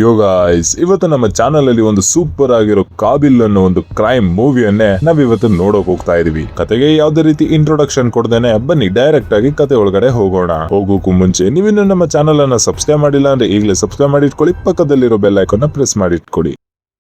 ಯೋಗಾಯ್ಸ್ ಇವತ್ತು ನಮ್ಮ ಚಾನಲ್ ಅಲ್ಲಿ ಒಂದು ಸೂಪರ್ ಆಗಿರೋ ಕಾಬಿಲ್ ಅನ್ನೋ ಒಂದು ಕ್ರೈಮ್ ಮೂವಿಯನ್ನೇ ನಾವಿವತ್ತು ನೋಡೋಕ್ ಹೋಗ್ತಾ ಇದೀವಿ. ಕತೆಗೆ ಯಾವ್ದೇ ರೀತಿ ಇಂಟ್ರೊಡಕ್ಷನ್ ಕೊಡ್ದೇನೆ ಬನ್ನಿ ಡೈರೆಕ್ಟ್ ಆಗಿ ಕತೆ ಒಳಗಡೆ ಹೋಗೋಣ. ಹೋಗೋಕು ಮುಂಚೆ ನೀವಿನ್ನು ನಮ್ಮ ಚಾನಲ್ ಅನ್ನ ಸಬ್ಸ್ಕ್ರೈಬ್ ಮಾಡಿಲ್ಲ ಅಂದ್ರೆ ಈಗಲೇ ಸಬ್ಸ್ಕ್ರೈಬ್ ಮಾಡಿ ಇಟ್ಕೊಳ್ಳಿ, ಪಕ್ಕದಲ್ಲಿರೋ ಬೆಲ್ ಐಕಾನ್ ಪ್ರೆಸ್ ಮಾಡಿ ಇಟ್ಕೊಳ್ಳಿ.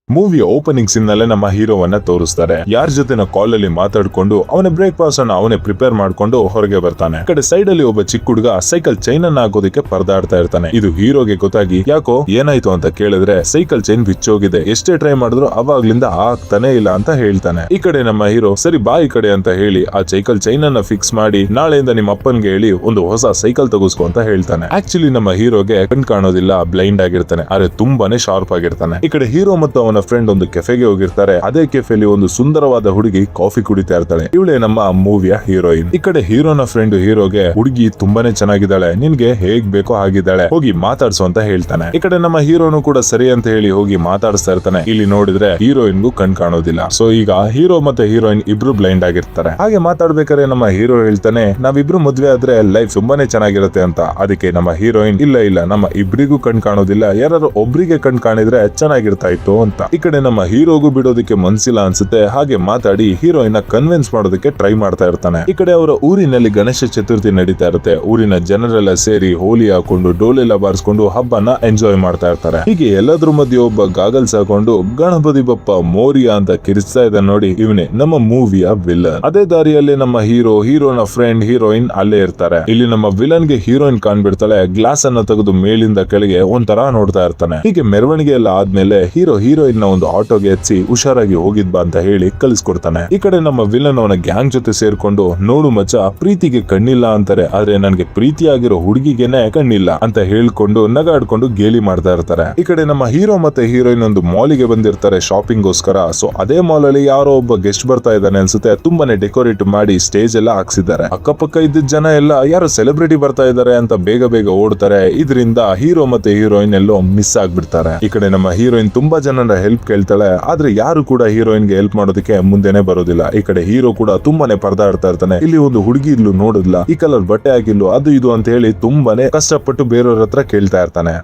ಮೂವಿಯ ಓಪನಿಂಗ್ ಸೀನ್ ನಲ್ಲೇ ನಮ್ಮ ಹೀರೋವನ್ನ ತೋರಿಸ್ತಾರೆ. ಯಾರ ಜೊತೆನ ಕಾಲ್ ಅಲ್ಲಿ ಮಾತಾಡ್ಕೊಂಡು ಅವನ ಬ್ರೇಕ್ಫಾಸ್ಟ್ ಅನ್ನ ಅವನೇ ಪ್ರಿಪೇರ್ ಮಾಡ್ಕೊಂಡು ಹೊರಗೆ ಬರ್ತಾನೆ. ಈ ಕಡೆ ಸೈಡ್ ಅಲ್ಲಿ ಒಬ್ಬ ಚಿಕ್ಕ ಹುಡುಗ ಸೈಕಲ್ ಚೈನ್ ಅನ್ನ ಹಾಕೋದಕ್ಕೆ ಪರದಾಡ್ತಾ ಇರ್ತಾನೆ. ಇದು ಹೀರೋಗೆ ಗೊತ್ತಾಗಿ ಯಾಕೋ ಏನಾಯ್ತು ಅಂತ ಕೇಳಿದ್ರೆ ಸೈಕಲ್ ಚೈನ್ ಬಿಚ್ಚೋಗಿದೆ, ಎಷ್ಟೇ ಟ್ರೈ ಮಾಡಿದ್ರು ಅವಾಗ್ಲಿಂದ ಆಗ್ತಾನೆ ಇಲ್ಲ ಅಂತ ಹೇಳ್ತಾನೆ. ಈ ಕಡೆ ನಮ್ಮ ಹೀರೋ ಸರಿ ಬಾ ಈ ಕಡೆ ಅಂತ ಹೇಳಿ ಆ ಸೈಕಲ್ ಚೈನ್ ಅನ್ನ ಫಿಕ್ಸ್ ಮಾಡಿ ನಾಳೆಯಿಂದ ನಿಮ್ಮ ಅಪ್ಪನ್ಗೆ ಹೇಳಿ ಒಂದು ಹೊಸ ಸೈಕಲ್ ತಗೋಸ್ಕೊ ಅಂತ ಹೇಳ್ತಾನೆ. ಆಕ್ಚುಲಿ ನಮ್ಮ ಹೀರೋಗೆ ಕಣ್ ಕಾಣೋದಿಲ್ಲ, ಬ್ಲೈಂಡ್ ಆಗಿರ್ತಾನೆ, ಆದ್ರೆ ತುಂಬಾನೇ ಶಾರ್ಪ್ ಆಗಿರ್ತಾನೆ. ಈ ಕಡೆ ಹೀರೋ ಮತ್ತು ಅವನ ಫ್ರೆಂಡ್ ಒಂದು ಕೆಫೆಗೆ ಹೋಗಿರ್ತಾರೆ. ಅದೇ ಕೆಫೆಲಿ ಒಂದು ಸುಂದರವಾದ ಹುಡುಗಿ ಕಾಫಿ ಕುಡಿತಾ ಇರ್ತಾಳೆ. ಇವಳೇ ನಮ್ಮ ಮೂವಿಯ ಹೀರೋಯಿನ್. ಈ ಕಡೆ ಹೀರೋನ ಫ್ರೆಂಡ್ ಹೀರೋಗೆ ಹುಡುಗಿ ತುಂಬಾನೇ ಚೆನ್ನಾಗಿದ್ದಾಳೆ, ನಿನ್ಗೆ ಹೇಗ್ ಬೇಕೋ ಆಗಿದ್ದಾಳೆ, ಹೋಗಿ ಮಾತಾಡ್ಸು ಅಂತ ಹೇಳ್ತಾನೆ. ಈ ಕಡೆ ನಮ್ಮ ಹೀರೋನು ಕೂಡ ಸರಿ ಅಂತ ಹೇಳಿ ಹೋಗಿ ಮಾತಾಡಿಸ್ತಾ ಇರ್ತಾನೆ. ಇಲ್ಲಿ ನೋಡಿದ್ರೆ ಹೀರೋಯಿನ್ಗೂ ಕಣ್ ಕಾಣೋದಿಲ್ಲ. ಸೊ ಈಗ ಹೀರೋ ಮತ್ತೆ ಹೀರೋಯಿನ್ ಇಬ್ರು ಬ್ಲೈಂಡ್ ಆಗಿರ್ತಾರೆ. ಹಾಗೆ ಮಾತಾಡ್ಬೇಕಾದ್ರೆ ನಮ್ಮ ಹೀರೋ ಹೇಳ್ತಾನೆ ನಾವಿಬ್ರು ಮದ್ವೆ ಆದ್ರೆ ಲೈಫ್ ತುಂಬಾನೇ ಚೆನ್ನಾಗಿರುತ್ತೆ ಅಂತ. ಅದಕ್ಕೆ ನಮ್ಮ ಹೀರೋಯಿನ್ ಇಲ್ಲ ನಮ್ಮ ಇಬ್ರಿಗೂ ಕಣ್ ಕಾಣೋದಿಲ್ಲ, ಯಾರು ಒಬ್ರಿಗೆ ಕಣ್ ಕಾಣಿದ್ರೆ ಚೆನ್ನಾಗಿರ್ತಾ ಇತ್ತು ಅಂತ. ಈ ಕಡೆ ನಮ್ಮ ಹೀರೋಗೂ ಬಿಡೋದಕ್ಕೆ ಮನ್ಸಿಲ್ಲ ಅನ್ಸುತ್ತೆ. ಹಾಗೆ ಮಾತಾಡಿ ಹೀರೋಯಿನ್ ಕನ್ವಿನ್ಸ್ ಮಾಡೋದಕ್ಕೆ ಟ್ರೈ ಮಾಡ್ತಾ ಇರ್ತಾನೆ. ಈ ಕಡೆ ಅವರ ಊರಿನಲ್ಲಿ ಗಣೇಶ ಚತುರ್ಥಿ ನಡೀತಾ ಇರುತ್ತೆ. ಊರಿನ ಜನರೆಲ್ಲ ಸೇರಿ ಹೋಲಿ ಹಾಕೊಂಡು ಡೋಲೆಲ್ಲ ಬಾರಿಸ್ಕೊಂಡು ಹಬ್ಬನ ಎಂಜಾಯ್ ಮಾಡ್ತಾ ಇರ್ತಾರೆ. ಹೀಗೆ ಎಲ್ಲದ್ರ ಮಧ್ಯೆ ಒಬ್ಬ ಗಾಗಲ್ಸ್ ಹಾಕೊಂಡು ಗಣಪತಿ ಬಪ್ಪ ಮೋರಿಯ ಅಂತ ಕಿರಿಸ್ತಾ ಇದ್ದ ನೋಡಿ, ಇವನೇ ನಮ್ಮ ಮೂವಿಯ ವಿಲನ್. ಅದೇ ದಾರಿಯಲ್ಲಿ ನಮ್ಮ ಹೀರೋನ ಫ್ರೆಂಡ್ ಹೀರೋಯಿನ್ ಅಲ್ಲೇ ಇರ್ತಾರೆ. ಇಲ್ಲಿ ನಮ್ಮ ವಿಲನ್ ಗೆ ಹೀರೋಯಿನ್ ಕಾಣ್ಬಿಡ್ತಾಳೆ. ಗ್ಲಾಸ್ ಅನ್ನ ತೆಗೆದು ಮೇಲಿಂದ ಕೆಳಗೆ ಒಂಥರ ನೋಡ್ತಾ ಇರ್ತಾನೆ. ಹೀಗೆ ಮೆರವಣಿಗೆ ಎಲ್ಲ ಆದ್ಮೇಲೆ ಹೀರೋಯಿನ್ ನ ಒಂದು ಆಟೋಗೆ ಎತ್ಸಿ ಹುಷಾರಾಗಿ ಹೋಗಿದ್ಬಾ ಅಂತ ಹೇಳಿ ಕಳಿಸ್ಕೊಡ್ತಾನೆ. ಈ ಕಡೆ ನಮ್ಮ ವಿಲನ್ ಅವನ ಗ್ಯಾಂಗ್ ಜೊತೆ ಸೇರ್ಕೊಂಡು ನೋಡು ಮಚ್ಚ ಪ್ರೀತಿಗೆ ಕಣ್ಣಿಲ್ಲ ಅಂತಾರೆ, ಆದ್ರೆ ನನ್ಗೆ ಪ್ರೀತಿಯಾಗಿರೋ ಹುಡುಗಿಗೆನೆ ಕಣ್ಣಿಲ್ಲ ಅಂತ ಹೇಳ್ಕೊಂಡು ನಗಾಡ್ಕೊಂಡು ಗೇಲಿ ಮಾಡ್ತಾ ಇರ್ತಾರೆ. ಈ ಕಡೆ ನಮ್ಮ ಹೀರೋ ಮತ್ತೆ ಹೀರೋಯಿನ್ ಒಂದು ಮಾಲಿಗೆ ಬಂದಿರ್ತಾರೆ ಶಾಪಿಂಗ್ ಗೋಸ್ಕರ. ಸೊ ಅದೇ ಮಾಲ್ ಅಲ್ಲಿ ಯಾರೋ ಒಬ್ಬ ಗೆಸ್ಟ್ ಬರ್ತಾ ಇದ್ದಾನೆ ಅನ್ಸುತ್ತೆ. ತುಂಬಾನೇ ಡೆಕೋರೇಟ್ ಮಾಡಿ ಸ್ಟೇಜ್ ಎಲ್ಲ ಹಾಕ್ಸಿದ್ದಾರೆ. ಅಕ್ಕಪಕ್ಕ ಇದ್ದ ಜನ ಎಲ್ಲ ಯಾರೋ ಸೆಲೆಬ್ರಿಟಿ ಬರ್ತಾ ಇದ್ದಾರೆ ಅಂತ ಬೇಗ ಓಡ್ತಾರೆ. ಇದರಿಂದ ಹೀರೋ ಮತ್ತೆ ಹೀರೋಯಿನ್ ಎಲ್ಲೋ ಮಿಸ್ ಆಗ್ಬಿಡ್ತಾರೆ. ಈ ಕಡೆ ನಮ್ಮ ಹೀರೋಯಿನ್ ತುಂಬಾ ಜನರ ಹೆಲ್ಪ್ ಕೇಳ್ತಾಳೆ, ಆದ್ರೆ ಯಾರು ಕೂಡ ಹೀರೋಯಿನ್ ಗೆ ಹೆಲ್ಪ್ ಮಾಡೋದಕ್ಕೆ ಮುಂದೆನೆ ಬರೋದಿಲ್ಲ. ಈ ಕಡೆ ಹೀರೋ ಕೂಡ ತುಂಬಾನೇ ಪರದಾಡ್ತಾ ಇರ್ತಾನೆ. ಇಲ್ಲಿ ಒಂದು ಹುಡುಗಿ ಇಲ್ಲು ನೋಡಿದ್ಲ, ಈ ಕಲರ್ ಬಟ್ಟೆ ಹಾಕಿಲ್ಲು, ಅದು ಇದು ಅಂತ ಹೇಳಿ ತುಂಬಾನೇ ಕಷ್ಟಪಟ್ಟು ಬೇರೆಯವ್ರ ಹತ್ರ ಕೇಳ್ತಾ ಇರ್ತಾನೆ.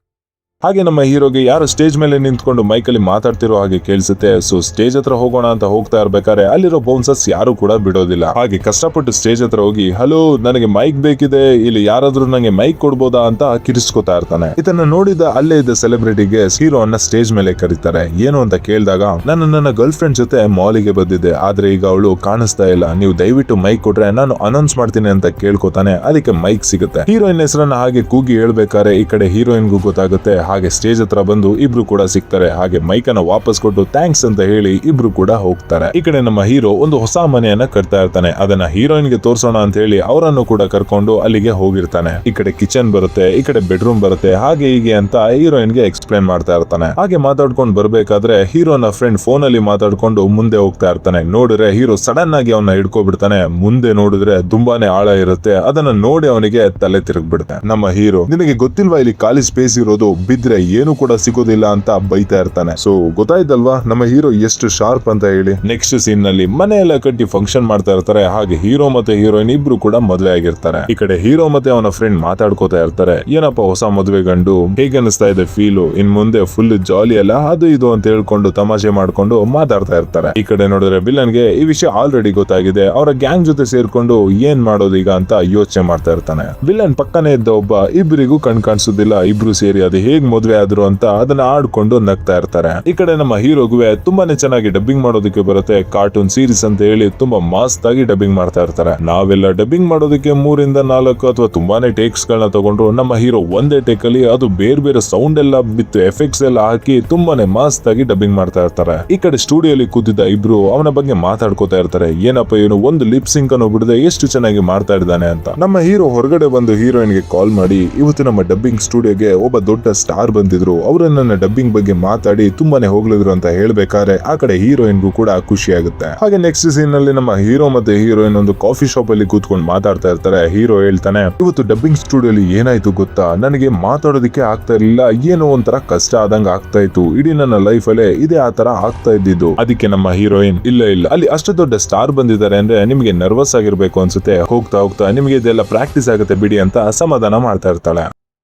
ಹಾಗೆ ನಮ್ಮ ಹೀರೋಗೆ ಯಾರು ಸ್ಟೇಜ್ ಮೇಲೆ ನಿಂತ್ಕೊಂಡು ಮೈಕಲ್ಲಿ ಮಾತಾಡ್ತಿರೋ ಹಾಗೆ ಕೇಳಿಸುತ್ತೆ. ಸೊ ಸ್ಟೇಜ್ ಹತ್ರ ಹೋಗೋಣ ಅಂತ ಹೋಗ್ತಾ ಇರ್ಬೇಕಾದ್ರೆ ಅಲ್ಲಿರೋ ಬೌನ್ಸರ್ಸ್ ಯಾರು ಕೂಡ ಬಿಡೋದಿಲ್ಲ. ಹಾಗೆ ಕಷ್ಟಪಟ್ಟು ಸ್ಟೇಜ್ ಹತ್ರ ಹೋಗಿ ಹಲೋ ನನಗೆ ಮೈಕ್ ಬೇಕಿದೆ, ಇಲ್ಲಿ ಯಾರಾದ್ರೂ ನಂಗೆ ಮೈಕ್ ಕೊಡ್ಬೋದಾ ಅಂತ ಕಿರಿಸ್ಕೊತಾ ಇರ್ತಾನೆ. ಇದನ್ನ ನೋಡಿದ ಅಲ್ಲೇ ಇದ್ದ ಸೆಲೆಬ್ರಿಟಿಗೆ ಹೀರೋ ಅನ್ನ ಸ್ಟೇಜ್ ಮೇಲೆ ಕರೀತಾರೆ. ಏನು ಅಂತ ಕೇಳಿದಾಗ ನನ್ನ ಗರ್ಲ್ ಫ್ರೆಂಡ್ ಜೊತೆ ಮಾಲಿಗೆ ಬಂದಿದ್ದೆ, ಆದ್ರೆ ಈಗ ಅವಳು ಕಾಣಿಸ್ತಾ ಇಲ್ಲ, ನೀವು ದಯವಿಟ್ಟು ಮೈಕ್ ಕೊಟ್ರೆ ನಾನು ಅನೌನ್ಸ್ ಮಾಡ್ತೀನಿ ಅಂತ ಕೇಳ್ಕೊತಾನೆ. ಅದಕ್ಕೆ ಮೈಕ್ ಸಿಗುತ್ತೆ. ಹೀರೋಯಿನ್ ಹೆಸರನ್ನ ಹಾಗೆ ಕೂಗಿ ಹೇಳ್ಬೇಕಾದ್ರೆ ಈ ಕಡೆ ಹೀರೋಯಿನ್ಗೂ ಗೊತ್ತಾಗುತ್ತೆ. ಹಾಗೆ ಸ್ಟೇಜ್ ಹತ್ರ ಬಂದು ಇಬ್ರು ಕೂಡ ಸಿಗ್ತಾರೆ. ಹಾಗೆ ಮೈಕ್ ಅನ್ನ ವಾಪಸ್ ಕೊಟ್ಟು ಥ್ಯಾಂಕ್ಸ್ ಅಂತ ಹೇಳಿ ಇಬ್ರು ಕೂಡ ಹೋಗ್ತಾರೆ. ಈ ಕಡೆ ನಮ್ಮ ಹೀರೋ ಒಂದು ಹೊಸ ಮನೆಯನ್ನ ಕಟ್ತಾ ಇರ್ತಾನೆ. ಅದನ್ನ ಹೀರೋಯಿನ್ ಗೆ ತೋರ್ಸೋಣ ಅಂತ ಹೇಳಿ ಅವರನ್ನು ಕೂಡ ಕರ್ಕೊಂಡು ಅಲ್ಲಿಗೆ ಹೋಗಿರ್ತಾನೆ. ಈ ಕಡೆ ಕಿಚನ್ ಬರುತ್ತೆ, ಈ ಕಡೆ ಬೆಡ್ರೂಮ್ ಬರುತ್ತೆ, ಹಾಗೆ ಹೀಗೆ ಅಂತ ಹೀರೋಯಿನ್ ಗೆ ಎಕ್ಸ್ಪ್ಲೇನ್ ಮಾಡ್ತಾ ಇರ್ತಾನೆ. ಹಾಗೆ ಮಾತಾಡ್ಕೊಂಡು ಬರ್ಬೇಕಾದ್ರೆ ಹೀರೋನ ಫ್ರೆಂಡ್ ಫೋನ್ ಅಲ್ಲಿ ಮಾತಾಡ್ಕೊಂಡು ಮುಂದೆ ಹೋಗ್ತಾ ಇರ್ತಾನೆ. ನೋಡಿದ್ರೆ ಹೀರೋ ಸಡನ್ ಆಗಿ ಅವನ್ನ ಹಿಡ್ಕೊಬಿಡ್ತಾನೆ. ಮುಂದೆ ನೋಡಿದ್ರೆ ತುಂಬಾನೇ ಆಳ ಇರುತ್ತೆ. ಅದನ್ನ ನೋಡಿ ಅವನಿಗೆ ತಲೆ ತಿರುಗ್ಬಿಡುತ್ತೆ. ನಮ್ಮ ಹೀರೋ ನಿನಗೆ ಗೊತ್ತಿಲ್ವಾ ಇಲ್ಲಿ ಖಾಲಿ ಸ್ಪೇಸ್ ಇರೋದು, ಬಿದ್ರೆ ಏನು ಕೂಡ ಸಿಗೋದಿಲ್ಲ ಅಂತ ಬೈತಾ ಇರ್ತಾನೆ. ಸೊ ಗೊತ್ತಾಯ್ತಲ್ವಾ ನಮ್ಮ ಹೀರೋ ಎಷ್ಟು ಶಾರ್ಪ್ ಅಂತ ಹೇಳಿ. ನೆಕ್ಸ್ಟ್ ಸೀನ್ ನಲ್ಲಿ ಮನೆ ಎಲ್ಲ ಕಟ್ಟಿ ಫಂಕ್ಷನ್ ಮಾಡ್ತಾ ಇರ್ತಾರೆ. ಹಾಗೆ ಹೀರೋ ಮತ್ತೆ ಹೀರೋಯಿನ್ ಇಬ್ರು ಕೂಡ ಮದುವೆ ಆಗಿರ್ತಾರೆ. ಈ ಕಡೆ ಹೀರೋ ಮತ್ತೆ ಅವನ ಫ್ರೆಂಡ್ ಮಾತಾಡ್ಕೋತಾ ಇರ್ತಾರೆ. ಏನಪ್ಪ ಹೊಸ ಮದುವೆ ಗಂಡು, ಹೇಗೆ ಅನಿಸ್ತಾ ಇದೆ ಫೀಲು, ಇನ್ ಮುಂದೆ ಫುಲ್ ಜಾಲಿ ಅಲ್ಲ ಅದು ಇದು ಅಂತ ಹೇಳ್ಕೊಂಡು ತಮಾಷೆ ಮಾಡ್ಕೊಂಡು ಮಾತಾಡ್ತಾ ಇರ್ತಾರೆ. ಈ ಕಡೆ ನೋಡಿದ್ರೆ ವಿಲನ್ ಗೆ ಈ ವಿಷಯ ಆಲ್ರೆಡಿ ಗೊತ್ತಾಗಿದೆ. ಅವರ ಗ್ಯಾಂಗ್ ಜೊತೆ ಸೇರ್ಕೊಂಡು ಏನ್ ಮಾಡೋದು ಈಗ ಅಂತ ಯೋಚನೆ ಮಾಡ್ತಾ ಇರ್ತಾನೆ. ವಿಲನ್ ಪಕ್ಕನೇ ಇದ್ದ ಒಬ್ಬ ಇಬ್ಬರಿಗೂ ಕಣ್ ಕಾಣಿಸೋದಿಲ್ಲ. ಇಬ್ರು ಸೇರಿ ಅದು ಹೇಗ್ ಮದುವೆ ಆದ್ರು ಅಂತ ಅದನ್ನ ಆಡ್ಕೊಂಡು ನಗ್ತಾ ಇರ್ತಾರೆ. ಈ ಕಡೆ ನಮ್ಮ ಹೀರೋಗುವೆ ತುಂಬಾನೇ ಚೆನ್ನಾಗಿ ಡಬ್ಬಿಂಗ್ ಮಾಡೋದಕ್ಕೆ ಬರುತ್ತೆ. ಕಾರ್ಟೂನ್ ಸೀರೀಸ್ ಅಂತ ಹೇಳಿ ತುಂಬಾ ಮಸ್ತ್ ಆಗಿ ಡಬ್ಬಿಂಗ್ ಮಾಡ್ತಾ ಇರ್ತಾರೆ. ನಾವೆಲ್ಲ ಡಬ್ಬಿಂಗ್ ಮಾಡೋದಕ್ಕೆ 3-4 ಅಥವಾ ತುಂಬಾನೇ ಟೇಕ್ಸ್ ಗಳನ್ನ ತಗೊಂಡ್ರು. ನಮ್ಮ ಹೀರೋ ಒಂದೇ ಟೇಕ್ ಅಲ್ಲಿ ಅದು ಬೇರೆ ಸೌಂಡ್ ಎಲ್ಲ ಬಿತ್ತು ಎಫೆಕ್ಟ್ಸ್ ಎಲ್ಲ ಹಾಕಿ ತುಂಬಾನೇ ಮಸ್ತ್ ಆಗಿ ಡಬ್ಬಿಂಗ್ ಮಾಡ್ತಾ ಇರ್ತಾರೆ. ಈ ಕಡೆ ಸ್ಟುಡಿಯೋಲಿ ಕೂತಿದ್ದ ಇಬ್ರು ಅವನ ಬಗ್ಗೆ ಮಾತಾಡ್ಕೋತಾ ಇರ್ತಾರೆ. ಏನಪ್ಪ ಇವನು ಒಂದು ಲಿಪ್ ಸಿಂಕ್ ಅನ್ನು ಬಿಡದೆ ಎಷ್ಟು ಚೆನ್ನಾಗಿ ಮಾಡ್ತಾ ಇದ್ದಾನೆ ಅಂತ. ನಮ್ಮ ಹೀರೋ ಹೊರಗಡೆ ಬಂದು ಹೀರೋಯಿನ್ ಗೆ ಕಾಲ್ ಮಾಡಿ ಇವತ್ತು ನಮ್ಮ ಡಬ್ಬಿಂಗ್ ಸ್ಟುಡಿಯೋಗೆ ಒಬ್ಬ ದೊಡ್ಡ ಸ್ಟಾರ್ ಬಂದಿದ್ರು, ಅವರು ನನ್ನ ಡಬ್ಬಿಂಗ್ ಬಗ್ಗೆ ಮಾತಾಡಿ ತುಂಬಾನೇ ಹೋಗ್ಲಿದ್ರು ಅಂತ ಹೇಳ್ಬೇಕಾದ್ರೆ ಆ ಕಡೆ ಹೀರೋಯಿನ್ಗೂ ಕೂಡ ಖುಷಿ ಆಗುತ್ತೆ. ಹಾಗೆ ನೆಕ್ಸ್ಟ್ ಸೀನ್ ನಲ್ಲಿ ನಮ್ಮ ಹೀರೋ ಮತ್ತೆ ಹೀರೋಯಿನ್ ಒಂದು ಕಾಫಿ ಶಾಪ್ ಅಲ್ಲಿ ಕೂತ್ಕೊಂಡು ಮಾತಾಡ್ತಾ ಇರ್ತಾರೆ. ಹೀರೋ ಹೇಳ್ತಾನೆ ಇವತ್ತು ಡಬ್ಬಿಂಗ್ ಸ್ಟುಡಿಯೋಲಿ ಏನಾಯ್ತು ಗೊತ್ತಾ, ನನಗೆ ಮಾತಾಡೋದಕ್ಕೆ ಆಗ್ತಾ ಇರ್ಲಿಲ್ಲ, ಏನೋ ಒಂಥರ ಕಷ್ಟ ಆದಂಗ ಆಗ್ತಾ ಇತ್ತು. ಇಡೀ ನನ್ನ ಲೈಫ್ ಅಲ್ಲೇ ಇದೇ ಆತರ ಆಗ್ತಾ ಇದ್ದಿದ್ದು. ಅದಕ್ಕೆ ನಮ್ಮ ಹೀರೋಯಿನ್ ಇಲ್ಲ ಅಲ್ಲಿ ಅಷ್ಟು ದೊಡ್ಡ ಸ್ಟಾರ್ ಬಂದಿದ್ದಾರೆ ಅಂದ್ರೆ ನಿಮಗೆ ನರ್ವಸ್ ಆಗಿರ್ಬೇಕು ಅನ್ಸುತ್ತೆ, ಹೋಗ್ತಾ ನಿಮಗೆ ಇದೆಲ್ಲ ಪ್ರಾಕ್ಟೀಸ್ ಆಗುತ್ತೆ ಬಿಡಿ ಅಂತ ಸಮಾಧಾನ ಮಾಡ್ತಾ ಇರ್ತಾಳೆ.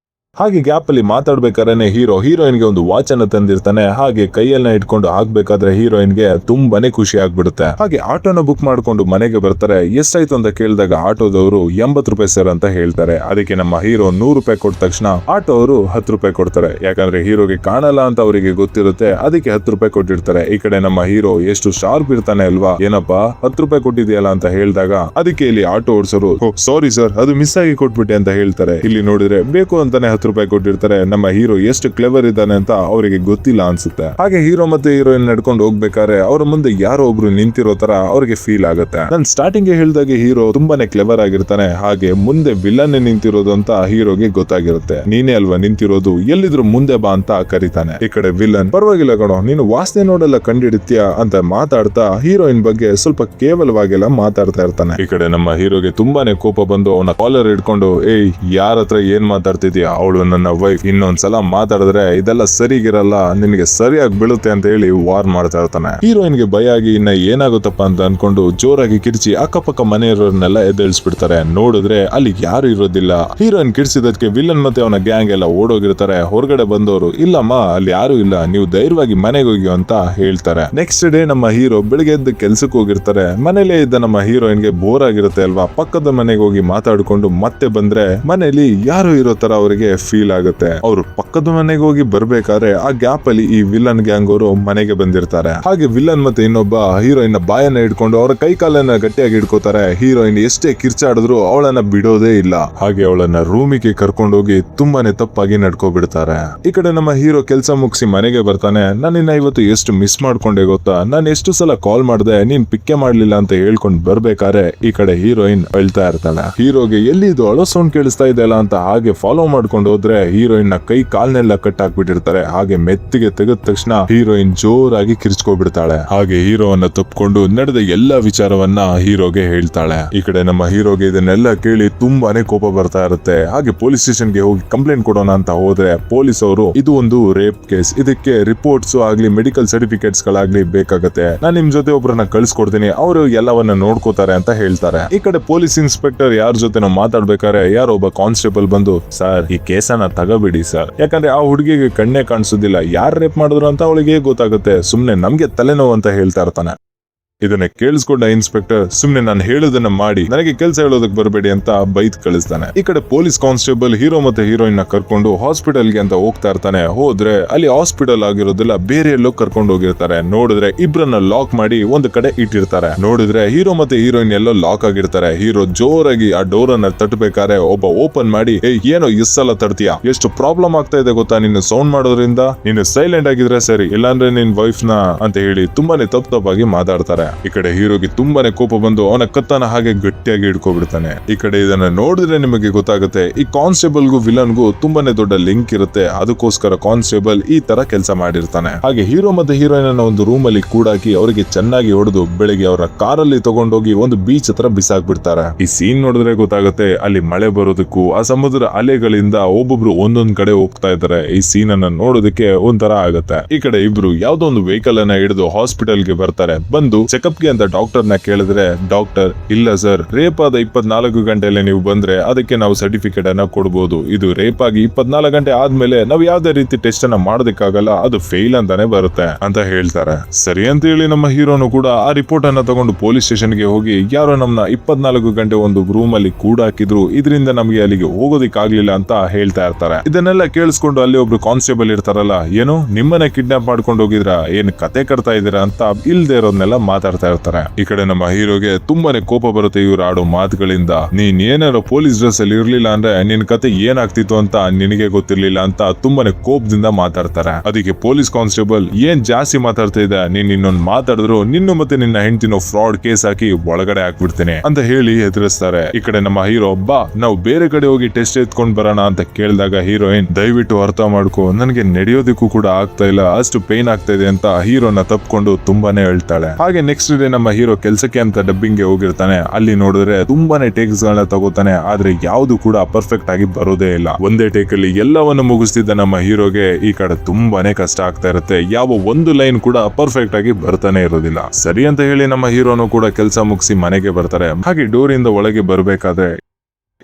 ಹಾಗೆ ಗ್ಯಾಪ್ ಅಲ್ಲಿ ಮಾತಾಡ್ಬೇಕಾದ್ರೆ ಹೀರೋಯಿನ್ ಗೆ ಒಂದು ವಾಚ್ ಅನ್ನ ತಂದಿರ್ತಾನೆ. ಹಾಗೆ ಕೈಯನ್ನ ಇಟ್ಕೊಂಡು ಹಾಕ್ಬೇಕಾದ್ರೆ ಹೀರೋಯಿನ್ ಗೆ ತುಂಬಾನೇ ಖುಷಿ ಆಗ್ಬಿಡುತ್ತೆ. ಹಾಗೆ ಆಟೋನ ಬುಕ್ ಮಾಡ್ಕೊಂಡು ಮನೆಗೆ ಬರ್ತಾರೆ. ಎಷ್ಟಾಯ್ತು ಅಂತ ಕೇಳಿದಾಗ ಆಟೋದವರು 80 ರೂಪಾಯಿ ಸರ್ ಅಂತ ಹೇಳ್ತಾರೆ. ಅದಕ್ಕೆ ನಮ್ಮ ಹೀರೋ 100 ರೂಪಾಯಿ ಕೊಟ್ಟ ತಕ್ಷಣ ಆಟೋ ಅವರು 10 ರೂಪಾಯಿ ಕೊಡ್ತಾರೆ. ಯಾಕಂದ್ರೆ ಹೀರೋಗೆ ಕಾಣಲ್ಲ ಅಂತ ಅವರಿಗೆ ಗೊತ್ತಿರುತ್ತೆ, ಅದಕ್ಕೆ 10 ರೂಪಾಯಿ ಕೊಟ್ಟಿರ್ತಾರೆ. ಈ ಕಡೆ ನಮ್ಮ ಹೀರೋ ಎಷ್ಟು ಶಾರ್ಪ್ ಇರ್ತಾನೆ ಅಲ್ವಾ, ಏನಪ್ಪಾ 10 ರೂಪಾಯಿ ಕೊಟ್ಟಿದ್ಯಲ್ಲ ಅಂತ ಹೇಳಿದಾಗ ಅದಕ್ಕೆ ಇಲ್ಲಿ ಆಟೋ ಓಡಿಸೋರು ಸಾರಿ ಸರ್ ಅದು ಮಿಸ್ ಆಗಿ ಕೊಟ್ಬಿಟ್ಟೆ ಅಂತ ಹೇಳ್ತಾರೆ. ಇಲ್ಲಿ ನೋಡಿದ್ರೆ ಬೇಕು ಅಂತಾನೆ 10 ರೂಪಾಯಿ ಕೊಟ್ಟಿರ್ತಾರೆ. ನಮ್ಮ ಹೀರೋ ಎಷ್ಟು ಕ್ಲೆವರ್ ಇದ್ದಾನೆ ಅಂತ ಅವರಿಗೆ ಗೊತ್ತಿಲ್ಲ ಅನ್ಸುತ್ತೆ. ಹಾಗೆ ಹೀರೋ ಮತ್ತೆ ಹೀರೋಯಿನ್ ನಡ್ಕೊಂಡು ಹೋಗ್ಬೇಕಾದ್ರೆ ಅವರ ಮುಂದೆ ಯಾರೋ ಒಬ್ರು ನಿಂತಿರೋ ತರ ಅವ್ರಿಗೆ ಫೀಲ್ ಆಗುತ್ತೆ. ನಾನು ಸ್ಟಾರ್ಟಿಂಗ್ ಹೇಳ್ದಾಗೆ ಹೀರೋ ತುಂಬಾನೇ ಕ್ಲೆವರ್ ಆಗಿರ್ತಾನೆ. ಹಾಗೆ ಮುಂದೆ ವಿಲನ್ ನಿಂತಿರೋದು ಅಂತ ಹೀರೋಗೆ ಗೊತ್ತಾಗಿರುತ್ತೆ. ನೀನೇ ಅಲ್ವಾ ನಿಂತಿರೋದು, ಎಲ್ಲಿದ್ರು ಮುಂದೆ ಬಾ ಅಂತ ಕರೀತಾನೆ. ಈ ಕಡೆ ವಿಲನ್ ಪರವಾಗಿಲ್ಲ ಕಣೋ ನೀನು ವಾಸನೆ ನೋಡೆಲ್ಲ ಕಂಡಿಡಿತ್ಯಾ ಅಂತ ಮಾತಾಡ್ತಾ ಹೀರೋಯಿನ್ ಬಗ್ಗೆ ಸ್ವಲ್ಪ ಕೇವಲವಾಗೆಲ್ಲ ಮಾತಾಡ್ತಾ ಇರ್ತಾನೆ. ಈ ಕಡೆ ನಮ್ಮ ಹೀರೋಗೆ ತುಂಬಾನೇ ಕೋಪ ಬಂದು ಅವನ ಕಾಲರ್ ಹಿಡ್ಕೊಂಡು ಏಯ್ ಯಾರ ಹತ್ರ ಏನ್ ಮಾತಾಡ್ತಿದ್ಯಾ, ಅವಳು ನನ್ನ ವೈಫ್, ಇನ್ನೊಂದ್ಸಲ ಮಾತಾಡಿದ್ರೆ ಇದೆಲ್ಲ ಸರಿಗಿರಲ್ಲ, ನಿನಗೆ ಸರಿಯಾಗಿ ಬೀಳುತ್ತೆ ಅಂತ ಹೇಳಿ ವಾರ್ ಮಾಡ್ತಾ ಇರ್ತಾನೆ. ಹೀರೋಯಿನ್ ಗೆ ಭಯ ಆಗಿ ಇನ್ನ ಏನಾಗುತ್ತಪ್ಪ ಅಂತ ಅನ್ಕೊಂಡು ಜೋರಾಗಿ ಕಿರ್ಚಿ ಅಕ್ಕಪಕ್ಕ ಮನೆಯವರನ್ನೆಲ್ಲ ಎದ್ದೇಳಿಸ್ಬಿಡ್ತಾರೆ. ನೋಡಿದ್ರೆ ಅಲ್ಲಿ ಯಾರು ಇರೋದಿಲ್ಲ. ಹೀರೋಯಿನ್ ಕಿರ್ಚಿದಕ್ಕೆ ವಿಲನ್ ಮತ್ತೆ ಅವನ ಗ್ಯಾಂಗ್ ಎಲ್ಲ ಓಡೋಗಿರ್ತಾರೆ. ಹೊರಗಡೆ ಬಂದವರು ಇಲ್ಲಮ್ಮ ಅಲ್ಲಿ ಯಾರು ಇಲ್ಲ, ನೀವು ಧೈರ್ಯವಾಗಿ ಮನೆಗೆ ಹೋಗಿ ಅಂತ ಹೇಳ್ತಾರೆ. ನೆಕ್ಸ್ಟ್ ಡೇ ನಮ್ಮ ಹೀರೋ ಬೆಳಿಗ್ಗೆ ಎದ್ದು ಕೆಲ್ಸಕ್ಕೆ ಹೋಗಿರ್ತಾರೆ. ಮನೇಲೇ ಇದ್ದ ನಮ್ಮ ಹೀರೋಯಿನ್ ಗೆ ಬೋರ್ ಆಗಿರುತ್ತೆ ಅಲ್ವಾ, ಪಕ್ಕದ ಮನೆಗೆ ಹೋಗಿ ಮಾತಾಡ್ಕೊಂಡು ಮತ್ತೆ ಬಂದ್ರೆ ಮನೇಲಿ ಯಾರು ಇರೋ ತರ ಅವರಿಗೆ ಫೀಲ್ ಆಗುತ್ತೆ. ಅವರು ಪಕ್ಕದ ಮನೆಗೆ ಹೋಗಿ ಬರ್ಬೇಕಾದ್ರೆ ಆ ಗ್ಯಾಪ್ ಅಲ್ಲಿ ಈ ವಿಲನ್ ಗ್ಯಾಂಗ್ ಅವರು ಮನೆಗೆ ಬಂದಿರ್ತಾರೆ. ಹಾಗೆ ವಿಲನ್ ಮತ್ತೆ ಇನ್ನೊಬ್ಬ ಹೀರೋಯಿನ್ ಬಾಯನ್ನ ಹಿಡ್ಕೊಂಡು ಅವರ ಕೈ ಕಾಲನ್ನ ಗಟ್ಟಿಯಾಗಿ ಹಿಡ್ಕೋತಾರೆ. ಹೀರೋಯಿನ್ ಎಷ್ಟೇ ಕಿರ್ಚಾಡಿದ್ರು ಅವಳನ್ನ ಬಿಡೋದೇ ಇಲ್ಲ. ಹಾಗೆ ಅವಳನ್ನ ರೂಮಿಗೆ ಕರ್ಕೊಂಡು ಹೋಗಿ ತುಂಬಾನೇ ತಪ್ಪಾಗಿ ನಡ್ಕೋಬಿಡ್ತಾರೆ. ಈ ಕಡೆ ನಮ್ಮ ಹೀರೋ ಕೆಲಸ ಮುಗಿಸಿ ಮನೆಗೆ ಬರ್ತಾನೆ. ನಾನಿನ್ನ ಇವತ್ತು ಎಷ್ಟು ಮಿಸ್ ಮಾಡ್ಕೊಂಡೆ ಗೊತ್ತಾ, ನಾನು ಎಷ್ಟು ಸಲ ಕಾಲ್ ಮಾಡ್ದೆ ನೀನ್ ಪಿಕ್ಕೆ ಮಾಡ್ಲಿಲ್ಲ ಅಂತ ಹೇಳ್ಕೊಂಡು ಬರ್ಬೇಕಾದ್ರೆ ಈ ಕಡೆ ಹೀರೋಯಿನ್ ಅಳ್ತಾ ಇರ್ತಾಳೆ. ಹೀರೋಗೆ ಎಲ್ಲಿದು ಅಳೋ ಸೌಂಡ್ ಕೇಳಿಸ್ತಾ ಇದೆಯಲ್ಲ ಅಂತ ಹಾಗೆ ಫಾಲೋ ಮಾಡ್ಕೊಂಡು ಹೋದ್ರೆ ಹೀರೋಯಿನ್ ನ ಕೈ ಕಾಲ್ನೆಲ್ಲ ಕಟ್ ಹಾಕ್ಬಿಟ್ಟಿರ್ತಾರೆ. ಹಾಗೆ ಮೆತ್ತಿಗೆ ತೆಗೆದ ತಕ್ಷಣ ಹೀರೋಯಿನ್ ಜೋರಾಗಿ ಕಿರ್ಚ್ಕೊಬಿಡ್ತಾಳೆ. ಹಾಗೆ ಹೀರೋವನ್ನ ತಪ್ಪಿಕೊಂಡು ನಡೆದ ಎಲ್ಲಾ ವಿಚಾರವನ್ನ ಹೀರೋಗೆ ಹೇಳ್ತಾಳೆ. ಈ ಕಡೆ ನಮ್ಮ ಹೀರೋಗೆ ಇದನ್ನೆಲ್ಲ ಕೇಳಿ ತುಂಬಾನೇ ಕೋಪ ಬರ್ತಾ ಇರುತ್ತೆ. ಹಾಗೆ ಪೊಲೀಸ್ ಸ್ಟೇಷನ್ ಗೆ ಹೋಗಿ ಕಂಪ್ಲೇಂಟ್ ಕೊಡೋಣ ಅಂತ ಹೋದ್ರೆ ಪೊಲೀಸ್ ಅವರು ಇದು ಒಂದು ರೇಪ್ ಕೇಸ್, ಇದಕ್ಕೆ ರಿಪೋರ್ಟ್ಸ್ ಆಗ್ಲಿ ಮೆಡಿಕಲ್ ಸರ್ಟಿಫಿಕೇಟ್ಸ್ ಗಳಾಗ್ಲಿ ಬೇಕಾಗತ್ತೆ, ನಾನ್ ನಿಮ್ ಜೊತೆ ಒಬ್ಬರನ್ನ ಕಳ್ಸಿಕೊಡ್ತೀನಿ, ಅವರು ಎಲ್ಲವನ್ನ ನೋಡ್ಕೋತಾರೆ ಅಂತ ಹೇಳ್ತಾರೆ. ಈ ಕಡೆ ಪೊಲೀಸ್ ಇನ್ಸ್ಪೆಕ್ಟರ್ ಯಾರ ಜೊತೆ ನಾವು ಮಾತಾಡ್ಬೇಕಾದ್ರೆ ಯಾರೋ ಒಬ್ಬ ಕಾನ್ಸ್ಟೇಬಲ್ ಬಂದು ಸರ್ ಈ ಕೇಸನ್ನ ತಗೋಬಿಡಿ ಸರ್, ಯಾಕಂದ್ರೆ ಆ ಹುಡುಗಿಗೆ ಕಣ್ಣೇ ಕಾಣಿಸೋದಿಲ್ಲ, ಯಾರು ರೇಪ್ ಮಾಡಿದ್ರು ಅಂತ ಅವಳಿಗೆ ಗೊತ್ತಾಗುತ್ತೆ, ಸುಮ್ನೆ ನಮ್ಗೆ ತಲೆನೋವು ಅಂತ ಹೇಳ್ತಾ ಇರ್ತಾನೆ. ಇದನ್ನ ಕೇಳಿಸ್ಕೊಂಡ ಇನ್ಸ್ಪೆಕ್ಟರ್ ಸುಮ್ನೆ ನಾನು ಹೇಳೋದನ್ನ ಮಾಡಿ ನನಗೆ ಕೆಲಸ ಹೇಳೋದಕ್ಕೆ ಬರಬೇಡಿ ಅಂತ ಬೈತ್ ಕಳಿಸ್ತಾನೆ. ಈ ಕಡೆ ಪೊಲೀಸ್ ಕಾನ್ಸ್ಟೇಬಲ್ ಹೀರೋ ಮತ್ತೆ ಹೀರೋಯಿನ್ ನ ಕರ್ಕೊಂಡು ಹಾಸ್ಪಿಟಲ್ಗೆ ಅಂತ ಹೋಗ್ತಾ ಇರ್ತಾನೆ. ಹೋದ್ರೆ ಅಲ್ಲಿ ಹಾಸ್ಪಿಟಲ್ ಆಗಿರೋದಿಲ್ಲ, ಬೇರೆ ಎಲ್ಲೋ ಕರ್ಕೊಂಡು ಹೋಗಿರ್ತಾರೆ. ನೋಡಿದ್ರೆ ಇಬ್ರನ್ನ ಲಾಕ್ ಮಾಡಿ ಒಂದು ಕಡೆ ಇಟ್ಟಿರ್ತಾರೆ. ನೋಡಿದ್ರೆ ಹೀರೋ ಮತ್ತೆ ಹೀರೋಯಿನ್ ಎಲ್ಲೋ ಲಾಕ್ ಆಗಿರ್ತಾರೆ. ಹೀರೋ ಜೋರಾಗಿ ಆ ಡೋರ್ ಅನ್ನ ತಟ್ಟಬೇಕಾದ್ರೆ ಒಬ್ಬ ಓಪನ್ ಮಾಡಿ ಏನೋ ಇಷ್ಟೆಲ್ಲ ತಡ್ತೀಯಾ, ಎಷ್ಟು ಪ್ರಾಬ್ಲಮ್ ಆಗ್ತಾ ಇದೆ ಗೊತ್ತಾ ನಿನ್ನ ಸೌಂಡ್ ಮಾಡೋದ್ರಿಂದ, ನೀನು ಸೈಲೆಂಟ್ ಆಗಿದ್ರೆ ಸರಿ, ಇಲ್ಲಾಂದ್ರೆ ನಿನ್ ವೈಫ್ ನ ಅಂತ ಹೇಳಿ ತುಂಬಾನೇ ತಪ್ಪಾಗಿ ಮಾತಾಡ್ತಾರೆ. ಈ ಕಡೆ ಹೀರೋಗೆ ತುಂಬಾನೇ ಕೋಪ ಬಂದು ಅವನ ಕತ್ತನ ಹಾಗೆ ಗಟ್ಟಿಯಾಗಿ ಹಿಡ್ಕೊಬಿಡ್ತಾನೆ. ಈ ಕಡೆ ಇದನ್ನ ನೋಡಿದ್ರೆ ನಿಮಗೆ ಗೊತ್ತಾಗುತ್ತೆ ಈ ಕಾನ್ಸ್ಟೇಬಲ್ಗೂ ವಿಲನ್ಗೂ ತುಂಬಾನೇ ದೊಡ್ಡ ಲಿಂಕ್ ಇರುತ್ತೆ. ಅದಕ್ಕೋಸ್ಕರ ಕಾನ್ಸ್ಟೇಬಲ್ ಈ ತರ ಕೆಲಸ ಮಾಡಿರ್ತಾನೆ. ಹಾಗೆ ಹೀರೋ ಮತ್ತೆ ಹೀರೋಯಿನ್ ಅನ್ನ ಒಂದು ರೂಮ್ ಅಲ್ಲಿ ಕೂಡಾಕಿ ಅವರಿಗೆ ಚೆನ್ನಾಗಿ ಹೊಡೆದು ಬೆಳಿಗ್ಗೆ ಅವರ ಕಾರಲ್ಲಿ ತಗೊಂಡೋಗಿ ಒಂದು ಬೀಚ್ ಹತ್ರ ಬಿಸಾಕ್ಬಿಡ್ತಾರೆ. ಈ ಸೀನ್ ನೋಡಿದ್ರೆ ಗೊತ್ತಾಗುತ್ತೆ ಅಲ್ಲಿ ಮಳೆ ಬರೋದಕ್ಕೂ ಆ ಸಮುದ್ರ ಅಲೆಗಳಿಂದ ಒಬ್ಬೊಬ್ರು ಒಂದೊಂದ್ ಕಡೆ ಹೋಗ್ತಾ ಇದ್ದಾರೆ. ಈ ಸೀನ್ ಅನ್ನ ನೋಡೋದಕ್ಕೆ ಒಂಥರ ಆಗುತ್ತೆ. ಈ ಕಡೆ ಇಬ್ರು ಯಾವ್ದೋ ಒಂದು ವೆಹಿಕಲ್ ಅನ್ನ ಹಿಡಿದು ಹಾಸ್ಪಿಟಲ್ಗೆ ಬರ್ತಾರೆ. ಬಂದು ಚೆಕಪ್ ಗೆ ಅಂತ ಡಾಕ್ಟರ್ ನ ಕೇಳಿದ್ರೆ ಡಾಕ್ಟರ್ ಇಲ್ಲ ಸರ್, ರೇಪ್ ಆದ 24 ಗಂಟೆಯಲ್ಲಿ ನೀವು ಬಂದ್ರೆ ಅದಕ್ಕೆ ನಾವು ಸರ್ಟಿಫಿಕೇಟ್ ಅನ್ನ ಕೊಡಬಹುದು, ಇದು ರೇಪ್ ಆಗಿ 24 ಗಂಟೆ ಆದ್ಮೇಲೆ ನಾವು ಯಾವ್ದೇ ರೀತಿ ಟೆಸ್ಟ್ ಅನ್ನ ಮಾಡೋದಕ್ಕಾಗಲ್ಲ, ಅದು ಫೇಲ್ ಅಂತಾನೆ ಬರುತ್ತೆ ಅಂತ ಹೇಳ್ತಾರೆ. ಸರಿ ಅಂತ ಹೇಳಿ ನಮ್ಮ ಹೀರೋನು ಕೂಡ ಆ ರಿಪೋರ್ಟ್ ಅನ್ನ ತಗೊಂಡು ಪೊಲೀಸ್ ಸ್ಟೇಷನ್ ಗೆ ಹೋಗಿ ಯಾರೋ ನಮ್ನ 24 ಗಂಟೆ ಒಂದು ರೂಮ್ ಅಲ್ಲಿ ಕೂಡ ಹಾಕಿದ್ರು, ಇದರಿಂದ ನಮ್ಗೆ ಅಲ್ಲಿಗೆ ಹೋಗೋದಿಕ್ಕಾಗ್ಲಿಲ್ಲ ಅಂತ ಹೇಳ್ತಾ ಇರ್ತಾರೆ. ಇದನ್ನೆಲ್ಲ ಕೇಳಿಸ್ಕೊಂಡು ಅಲ್ಲಿ ಒಬ್ರು ಕಾನ್ಸ್ಟೇಬಲ್ ಇರ್ತಾರಲ್ಲ, ಏನು ನಿಮ್ಮನ್ನ ಕಿಡ್ನಾಪ್ ಮಾಡ್ಕೊಂಡು ಹೋಗಿದ್ರ, ಏನ್ ಕತೆ ಕಟ್ತಾ ಇದೀರಾ ಅಂತ ಇಲ್ದೇ ಇರೋದ್ನೆಲ್ಲ ಮಾತಾಡ್ತಾ ಇರ್ತಾರೆ. ಈ ಕಡೆ ನಮ್ಮ ಹೀರೋಗೆ ತುಂಬಾನೇ ಕೋಪ ಬರುತ್ತೆ ಇವ್ರು ಆಡೋ ಮಾತುಗಳಿಂದ. ನೀನ್ ಏನಾರೋ ಪೊಲೀಸ್ ಡ್ರೆಸ್ ಅಲ್ಲಿ ಇರ್ಲಿಲ್ಲ ಅಂದ್ರೆ ನಿನ್ ಕತೆ ಏನಾಗ್ತಿತ್ತು ಅಂತ ನಿನಗೆ ಗೊತ್ತಿರ್ಲಿಲ್ಲ ಅಂತ ತುಂಬಾನೇ ಕೋಪದಿಂದ ಮಾತಾಡ್ತಾರೆ. ಅದಕ್ಕೆ ಪೊಲೀಸ್ ಕಾನ್ಸ್ಟೇಬಲ್ ಏನ್ ಜಾಸ್ತಿ ಮಾತಾಡ್ತಾ ಇದ್ದ, ನೀನ್ ಇನ್ನೊಂದು ಮಾತಾಡಿದ್ರು ನಿನ್ನ ಮತ್ತೆ ನಿನ್ನ ಹೆಂಡತಿನೋ ಫ್ರಾಡ್ ಕೇಸ್ ಹಾಕಿ ಒಳಗಡೆ ಹಾಕ್ಬಿಡ್ತೇನೆ ಅಂತ ಹೇಳಿ ಹೆದರಿಸ್ತಾರೆ. ಈ ಕಡೆ ನಮ್ಮ ಹೀರೋ ಬಾ ನಾವು ಬೇರೆ ಕಡೆ ಹೋಗಿ ಟೆಸ್ಟ್ ಎತ್ಕೊಂಡ್ ಬರೋಣ ಅಂತ ಕೇಳಿದಾಗ ಹೀರೋಯಿನ್ ದಯವಿಟ್ಟು ಅರ್ಥ ಮಾಡ್ಕೋ, ನನಗೆ ನಡೆಯೋದಕ್ಕೂ ಕೂಡ ಆಗ್ತಾ ಇಲ್ಲ, ಅಷ್ಟು ಪೇನ್ ಆಗ್ತಾ ಇದೆ ಅಂತ ಹೀರೋನ ತಪ್ಕೊಂಡು ತುಂಬಾನೇ ಹೇಳ್ತಾಳೆ. ಹಾಗೆ ನೆಕ್ಸ್ಟ್ ಡೇ ನಮ್ಮ ಹೀರೋ ಕೆಲಸಕ್ಕೆ ಅಂತ ಡಬ್ಬಿಂಗ್ ಗೆ ಹೋಗಿರ್ತಾನೆ. ಅಲ್ಲಿ ನೋಡಿದ್ರೆ ತುಂಬಾನೇ ಟೇಕ್ಸ್ ಗಳನ್ನ ತಗೋತಾನೆ, ಆದ್ರೆ ಯಾವ್ದು ಕೂಡ ಪರ್ಫೆಕ್ಟ್ ಆಗಿ ಬರೋದೇ ಇಲ್ಲ. ಒಂದೇ ಟೇಕ್ ಅಲ್ಲಿ ಎಲ್ಲವನ್ನು ಮುಗಿಸ್ತಿದ್ದ ನಮ್ಮ ಹೀರೋಗೆ ಈ ಕಡೆ ತುಂಬಾನೇ ಕಷ್ಟ ಆಗ್ತಾ ಇರುತ್ತೆ. ಯಾವ ಒಂದು ಲೈನ್ ಕೂಡ ಪರ್ಫೆಕ್ಟ್ ಆಗಿ ಬರ್ತಾನೆ ಇರೋದಿಲ್ಲ. ಸರಿ ಅಂತ ಹೇಳಿ ನಮ್ಮ ಹೀರೋನು ಕೂಡ ಕೆಲಸ ಮುಗಿಸಿ ಮನೆಗೆ ಬರ್ತಾರೆ. ಹಾಗೆ ಡೋರ್ ಇಂದ ಒಳಗೆ ಬರ್ಬೇಕಾದ್ರೆ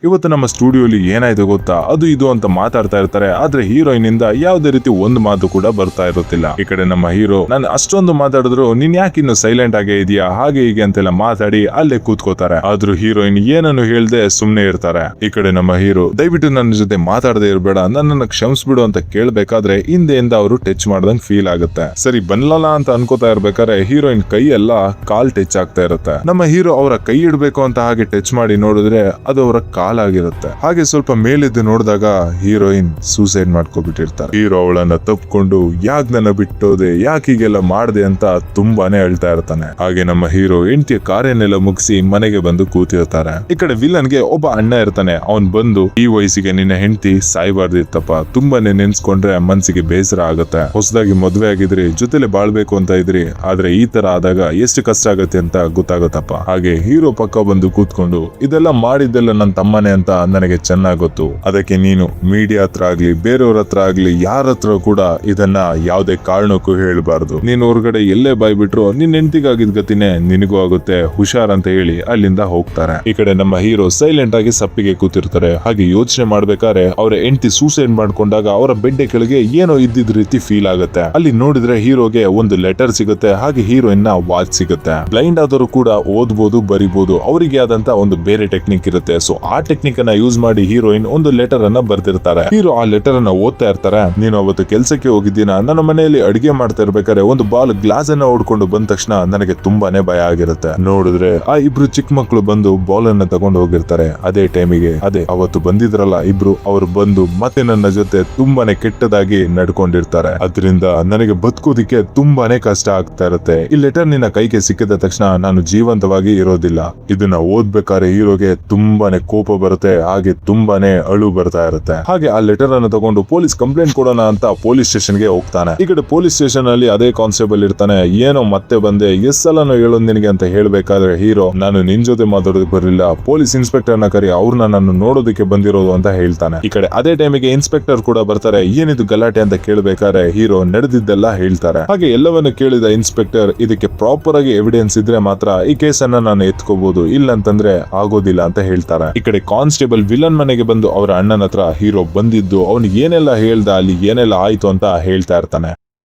ಇವತ್ತು ನಮ್ಮ ಸ್ಟುಡಿಯೋಲಿ ಏನಾಯ್ತು ಗೊತ್ತಾ, ಅದು ಇದು ಅಂತ ಮಾತಾಡ್ತಾ ಇರ್ತಾರೆ. ಆದ್ರೆ ಹೀರೋಯಿನ್ ಇಂದ ಯಾವುದೇ ರೀತಿ ಒಂದು ಮಾತು ಕೂಡ ಬರ್ತಾ ಇರುತ್ತಿಲ್ಲ. ಈ ಕಡೆ ನಮ್ಮ ಹೀರೋ, ನಾನು ಅಷ್ಟೊಂದು ಮಾತಾಡಿದ್ರು ನೀನ್ ಯಾಕೆ ಇನ್ನು ಸೈಲೆಂಟ್ ಆಗೇ ಇದೆಯಾ ಹಾಗೆ ಹೀಗೆ ಅಂತೆಲ್ಲ ಮಾತಾಡಿ ಅಲ್ಲೇ ಕೂತ್ಕೋತಾರೆ. ಆದ್ರೂ ಹೀರೋಯಿನ್ ಏನನ್ನು ಹೇಳ್ದೆ ಸುಮ್ನೆ ಇರ್ತಾರೆ. ಈ ಕಡೆ ನಮ್ಮ ಹೀರೋ, ದಯವಿಟ್ಟು ನನ್ನ ಜೊತೆ ಮಾತಾಡದೆ ಇರಬೇಡ, ನನ್ನನ್ನು ಕ್ಷಮಿಸ್ಬಿಡು ಅಂತ ಕೇಳ್ಬೇಕಾದ್ರೆ ಹಿಂದೆಯಿಂದ ಅವರು ಟಚ್ ಮಾಡ್ದಂಗ್ ಫೀಲ್ ಆಗುತ್ತೆ. ಸರಿ ಬನ್ಲಲ್ಲ ಅಂತ ಅನ್ಕೋತಾ ಇರ್ಬೇಕಾದ್ರೆ ಹೀರೋಯಿನ್ ಕೈ ಎಲ್ಲ ಕಾಲ್ ಟಚ್ ಆಗ್ತಾ ಇರುತ್ತೆ. ನಮ್ಮ ಹೀರೋ ಅವರ ಕೈ ಇಡ್ಬೇಕು ಅಂತ ಹಾಗೆ ಟಚ್ ಮಾಡಿ ನೋಡಿದ್ರೆ ಅದು ಅವರ ಕಾಲಾಗಿರುತ್ತೆ. ಹಾಗೆ ಸ್ವಲ್ಪ ಮೇಲಿದ್ದು ನೋಡಿದಾಗ ಹೀರೋಯಿನ್ ಸೂಸೈಡ್ ಮಾಡ್ಕೊಬಿಟ್ಟಿರ್ತಾರೆ. ಹೀರೋ ಅವಳನ್ನ ತಪ್ಕೊಂಡು ಯಾಕೆ ನನ್ನ ಬಿಟ್ಟೋದೆ, ಯಾಕೆ ಹೀಗೆಲ್ಲ ಮಾಡ್ದೆ ಅಂತ ತುಂಬಾನೇ ಅಳ್ತಾ ಇರ್ತಾನೆ. ಹಾಗೆ ನಮ್ಮ ಹೀರೋ ಹೆಂಡತಿಯ ಕಾರ್ಯನೆಲ್ಲ ಮುಗಿಸಿ ಮನೆಗೆ ಬಂದು ಕೂತಿರ್ತಾರೆ. ಈ ಕಡೆ ವಿಲನ್ಗೆ ಒಬ್ಬ ಅಣ್ಣ ಇರ್ತಾನೆ. ಅವನ್ ಬಂದು, ಈ ವಯಸ್ಸಿಗೆ ನಿನ್ನ ಹೆಂಡತಿ ಸಾಯ್ಬಾರ್ದಿತ್ತಪ್ಪ, ತುಂಬಾನೇ ನೆನ್ಸ್ಕೊಂಡ್ರೆ ಮನ್ಸಿಗೆ ಬೇಸರ ಆಗುತ್ತೆ. ಹೊಸದಾಗಿ ಮದ್ವೆ ಆಗಿದ್ರಿ, ಜೊತೆಲೆ ಬಾಳ್ಬೇಕು ಅಂತ ಇದ್ರಿ, ಆದ್ರೆ ಈ ತರ ಆದಾಗ ಎಷ್ಟು ಕಷ್ಟ ಆಗತ್ತೆ ಅಂತ ಗೊತ್ತಾಗತ್ತಪ್ಪ. ಹಾಗೆ ಹೀರೋ ಪಕ್ಕ ಬಂದು ಕೂತ್ಕೊಂಡು, ಇದೆಲ್ಲ ಮಾಡಿದ್ದೆಲ್ಲ ನನ್ನ ತಮ್ಮನೇ ಅಂತ ನನಗೆ ಚೆನ್ನಾಗ್ ಗೊತ್ತು. ಅದಕ್ಕೆ ನೀನು ಮೀಡಿಯಾ ಹತ್ರ ಆಗ್ಲಿ ಬೇರೆಯವ್ರ ಹತ್ರ ಆಗ್ಲಿ ಯಾರ ಹತ್ರ ಕೂಡ ಇದನ್ನ ಯಾವುದೇ ಕಾರಣಕ್ಕೂ ಹೇಳ್ಬಾರ್ದು. ನೀನ್ ಹೊರಗಡೆ ಎಲ್ಲೇ ಬಾಯ್ ಬಿಟ್ರು ನಿನ್ ಹೆಂಡತಿಗಾಗಿದ್ ಗತಿನೇ ನಿನಗೂ ಆಗುತ್ತೆ, ಹುಷಾರ್ ಅಂತ ಹೇಳಿ ಅಲ್ಲಿಂದ ಹೋಗ್ತಾರೆ. ಈ ಕಡೆ ನಮ್ಮ ಹೀರೋ ಸೈಲೆಂಟ್ ಆಗಿ ಸಪ್ಪಿಗೆ ಕೂತಿರ್ತಾರೆ. ಹಾಗೆ ಯೋಚನೆ ಮಾಡ್ಬೇಕಾದ್ರೆ ಅವರ ಹೆಂಡತಿ ಸೂಸೈಡ್ ಮಾಡ್ಕೊಂಡಾಗ ಅವರ ಬೆಡ್ಡೆ ಕೆಳಗೆ ಏನೋ ಇದ್ದಿದ್ ರೀತಿ ಫೀಲ್ ಆಗುತ್ತೆ. ಅಲ್ಲಿ ನೋಡಿದ್ರೆ ಹೀರೋಗೆ ಒಂದು ಲೆಟರ್ ಸಿಗುತ್ತೆ. ಹಾಗೆ ಹೀರೋಯಿನ್ ನ ವಾಚ್ ಸಿಗುತ್ತೆ. ಬ್ಲೈಂಡ್ ಆದರೂ ಕೂಡ ಓದ್ಬೋದು ಬರಿಬಹುದು, ಅವರಿಗೆ ಆದಂತ ಒಂದು ಬೇರೆ ಟೆಕ್ನಿಕ್ ಇರುತ್ತೆ. ಸೊ ಆ ಟೆಕ್ನಿಕ್ ಅನ್ನ ಯೂಸ್ ಮಾಡಿ ಹೀರೋಯಿನ್ ಒಂದು ಲೆಟರ್ ಅನ್ನ ಬರ್ದಿರ್ತಾರೆ. ಹೀರೋ ಆ ಲೆಟರ್ ಅನ್ನ ಓದ್ತಾ ಇರ್ತಾರೆ. ನೀನು ಅವತ್ತು ಕೆಲ್ಸಕ್ಕೆ ಹೋಗಿದ್ದೀನ, ನನ್ನ ಮನೆಯಲ್ಲಿ ಅಡಿಗೆ ಮಾಡ್ತಾ ಇರ್ಬೇಕಾದ್ರೆ ಒಂದು ಬಾಲ್ ಗ್ಲಾಸ್ ಅನ್ನ ಹೊಡ್ಕೊಂಡು ಬಂದ ತಕ್ಷಣ ನನಗೆ ತುಂಬಾನೇ ಭಯ ಆಗಿರುತ್ತೆ. ನೋಡಿದ್ರೆ ಆ ಇಬ್ರು ಚಿಕ್ಕ ಮಕ್ಕಳು ಬಂದು ಬಾಲ್ ಅನ್ನ ತಗೊಂಡು ಹೋಗಿರ್ತಾರೆ. ಅದೇ ಟೈಮಿಗೆ ಅದೇ ಅವತ್ತು ಬಂದಿದ್ರಲ್ಲ ಇಬ್ರು, ಅವರು ಬಂದು ಮತ್ತೆ ನನ್ನ ಜೊತೆ ತುಂಬಾನೇ ಕೆಟ್ಟದಾಗಿ ನಡ್ಕೊಂಡಿರ್ತಾರೆ. ಅದರಿಂದ ನನಗೆ ಬದುಕೋದಿಕ್ಕೆ ತುಂಬಾನೇ ಕಷ್ಟ ಆಗ್ತಾ ಇರುತ್ತೆ. ಈ ಲೆಟರ್ ನಿನ್ನ ಕೈಗೆ ಸಿಕ್ಕಿದ ತಕ್ಷಣ ನಾನು ಜೀವಂತವಾಗಿ ಇರೋದಿಲ್ಲ. ಇದನ್ನ ಓದ್ಬೇಕಾದ್ರೆ ಹೀರೋಗೆ ತುಂಬಾನೇ ಕೋಪ ಬರುತ್ತೆ. ಹಾಗೆ ತುಂಬಾನೇ ಅಳು ಬರ್ತಾ ಇರುತ್ತೆ. ಹಾಗೆ ಆ ಲೆಟರ್ ಅನ್ನು ತಗೊಂಡು ಪೊಲೀಸ್ ಕಂಪ್ಲೇಂಟ್ ಕೊಡೋಣ ಅಂತ ಪೊಲೀಸ್ ಸ್ಟೇಷನ್ ಗೆ ಹೋಗ್ತಾನೆ. ಈ ಕಡೆ ಪೊಲೀಸ್ ಸ್ಟೇಷನ್ ಅಲ್ಲಿ ಅದೇ ಕಾನ್ಸ್ಟೇಬಲ್ ಇರ್ತಾನೆ. ಏನೋ ಮತ್ತೆ ಬಂದೆ, ಎಷ್ಟ್ ಸಲನೋ ಹೇಳೋದ್ ನಿನಗೆ ಅಂತ ಹೇಳ್ಬೇಕಾದ್ರೆ ಹೀರೋ, ನಾನು ನಿನ್ ಜೊತೆ ಮಾತಾಡೋದಕ್ಕೆ ಬರಲಿಲ್ಲ, ಪೊಲೀಸ್ ಇನ್ಸ್ಪೆಕ್ಟರ್ ನ ಕರಿ, ಅವ್ರನ್ನ ನಾನು ನೋಡೋದಕ್ಕೆ ಬಂದಿರೋದು ಅಂತ ಹೇಳ್ತಾನೆ. ಈ ಕಡೆ ಅದೇ ಟೈಮಿಗೆ ಇನ್ಸ್ಪೆಕ್ಟರ್ ಕೂಡ ಬರ್ತಾರೆ. ಏನಿದು ಗಲಾಟೆ ಅಂತ ಕೇಳ್ಬೇಕಾದ್ರೆ ಹೀರೋ ನಡೆದಿದ್ದೆಲ್ಲ ಹೇಳ್ತಾರೆ. ಹಾಗೆ ಎಲ್ಲವನ್ನು ಕೇಳಿದ ಇನ್ಸ್ಪೆಕ್ಟರ್, ಇದಕ್ಕೆ ಪ್ರಾಪರ್ ಆಗಿ ಎವಿಡೆನ್ಸ್ ಇದ್ರೆ ಮಾತ್ರ ಈ ಕೇಸನ್ನ ನಾನು ಎತ್ಕೋಬಹುದು, ಇಲ್ಲ ಅಂತಂದ್ರೆ ಆಗೋದಿಲ್ಲ ಅಂತ ಹೇಳ್ತಾರೆ. ಈ ಕಡೆ ಕಾನ್ಸ್ಟೇಬಲ್ ವಿಲನ್ ಮನೆಗೆ ಬಂದು ಅವರ ಅಣ್ಣನ ಹತ್ರ ಹೀರೋ ಬಂದಿದ್ದು ಅವನಿಗೆ ಏನೆಲ್ಲ ಹೇಳ್ದ, ಅಲ್ಲಿ ಏನೆಲ್ಲ ಆಯ್ತು ಅಂತ ಹೇಳ್ತಾ ಇರ್ತಾನೆ.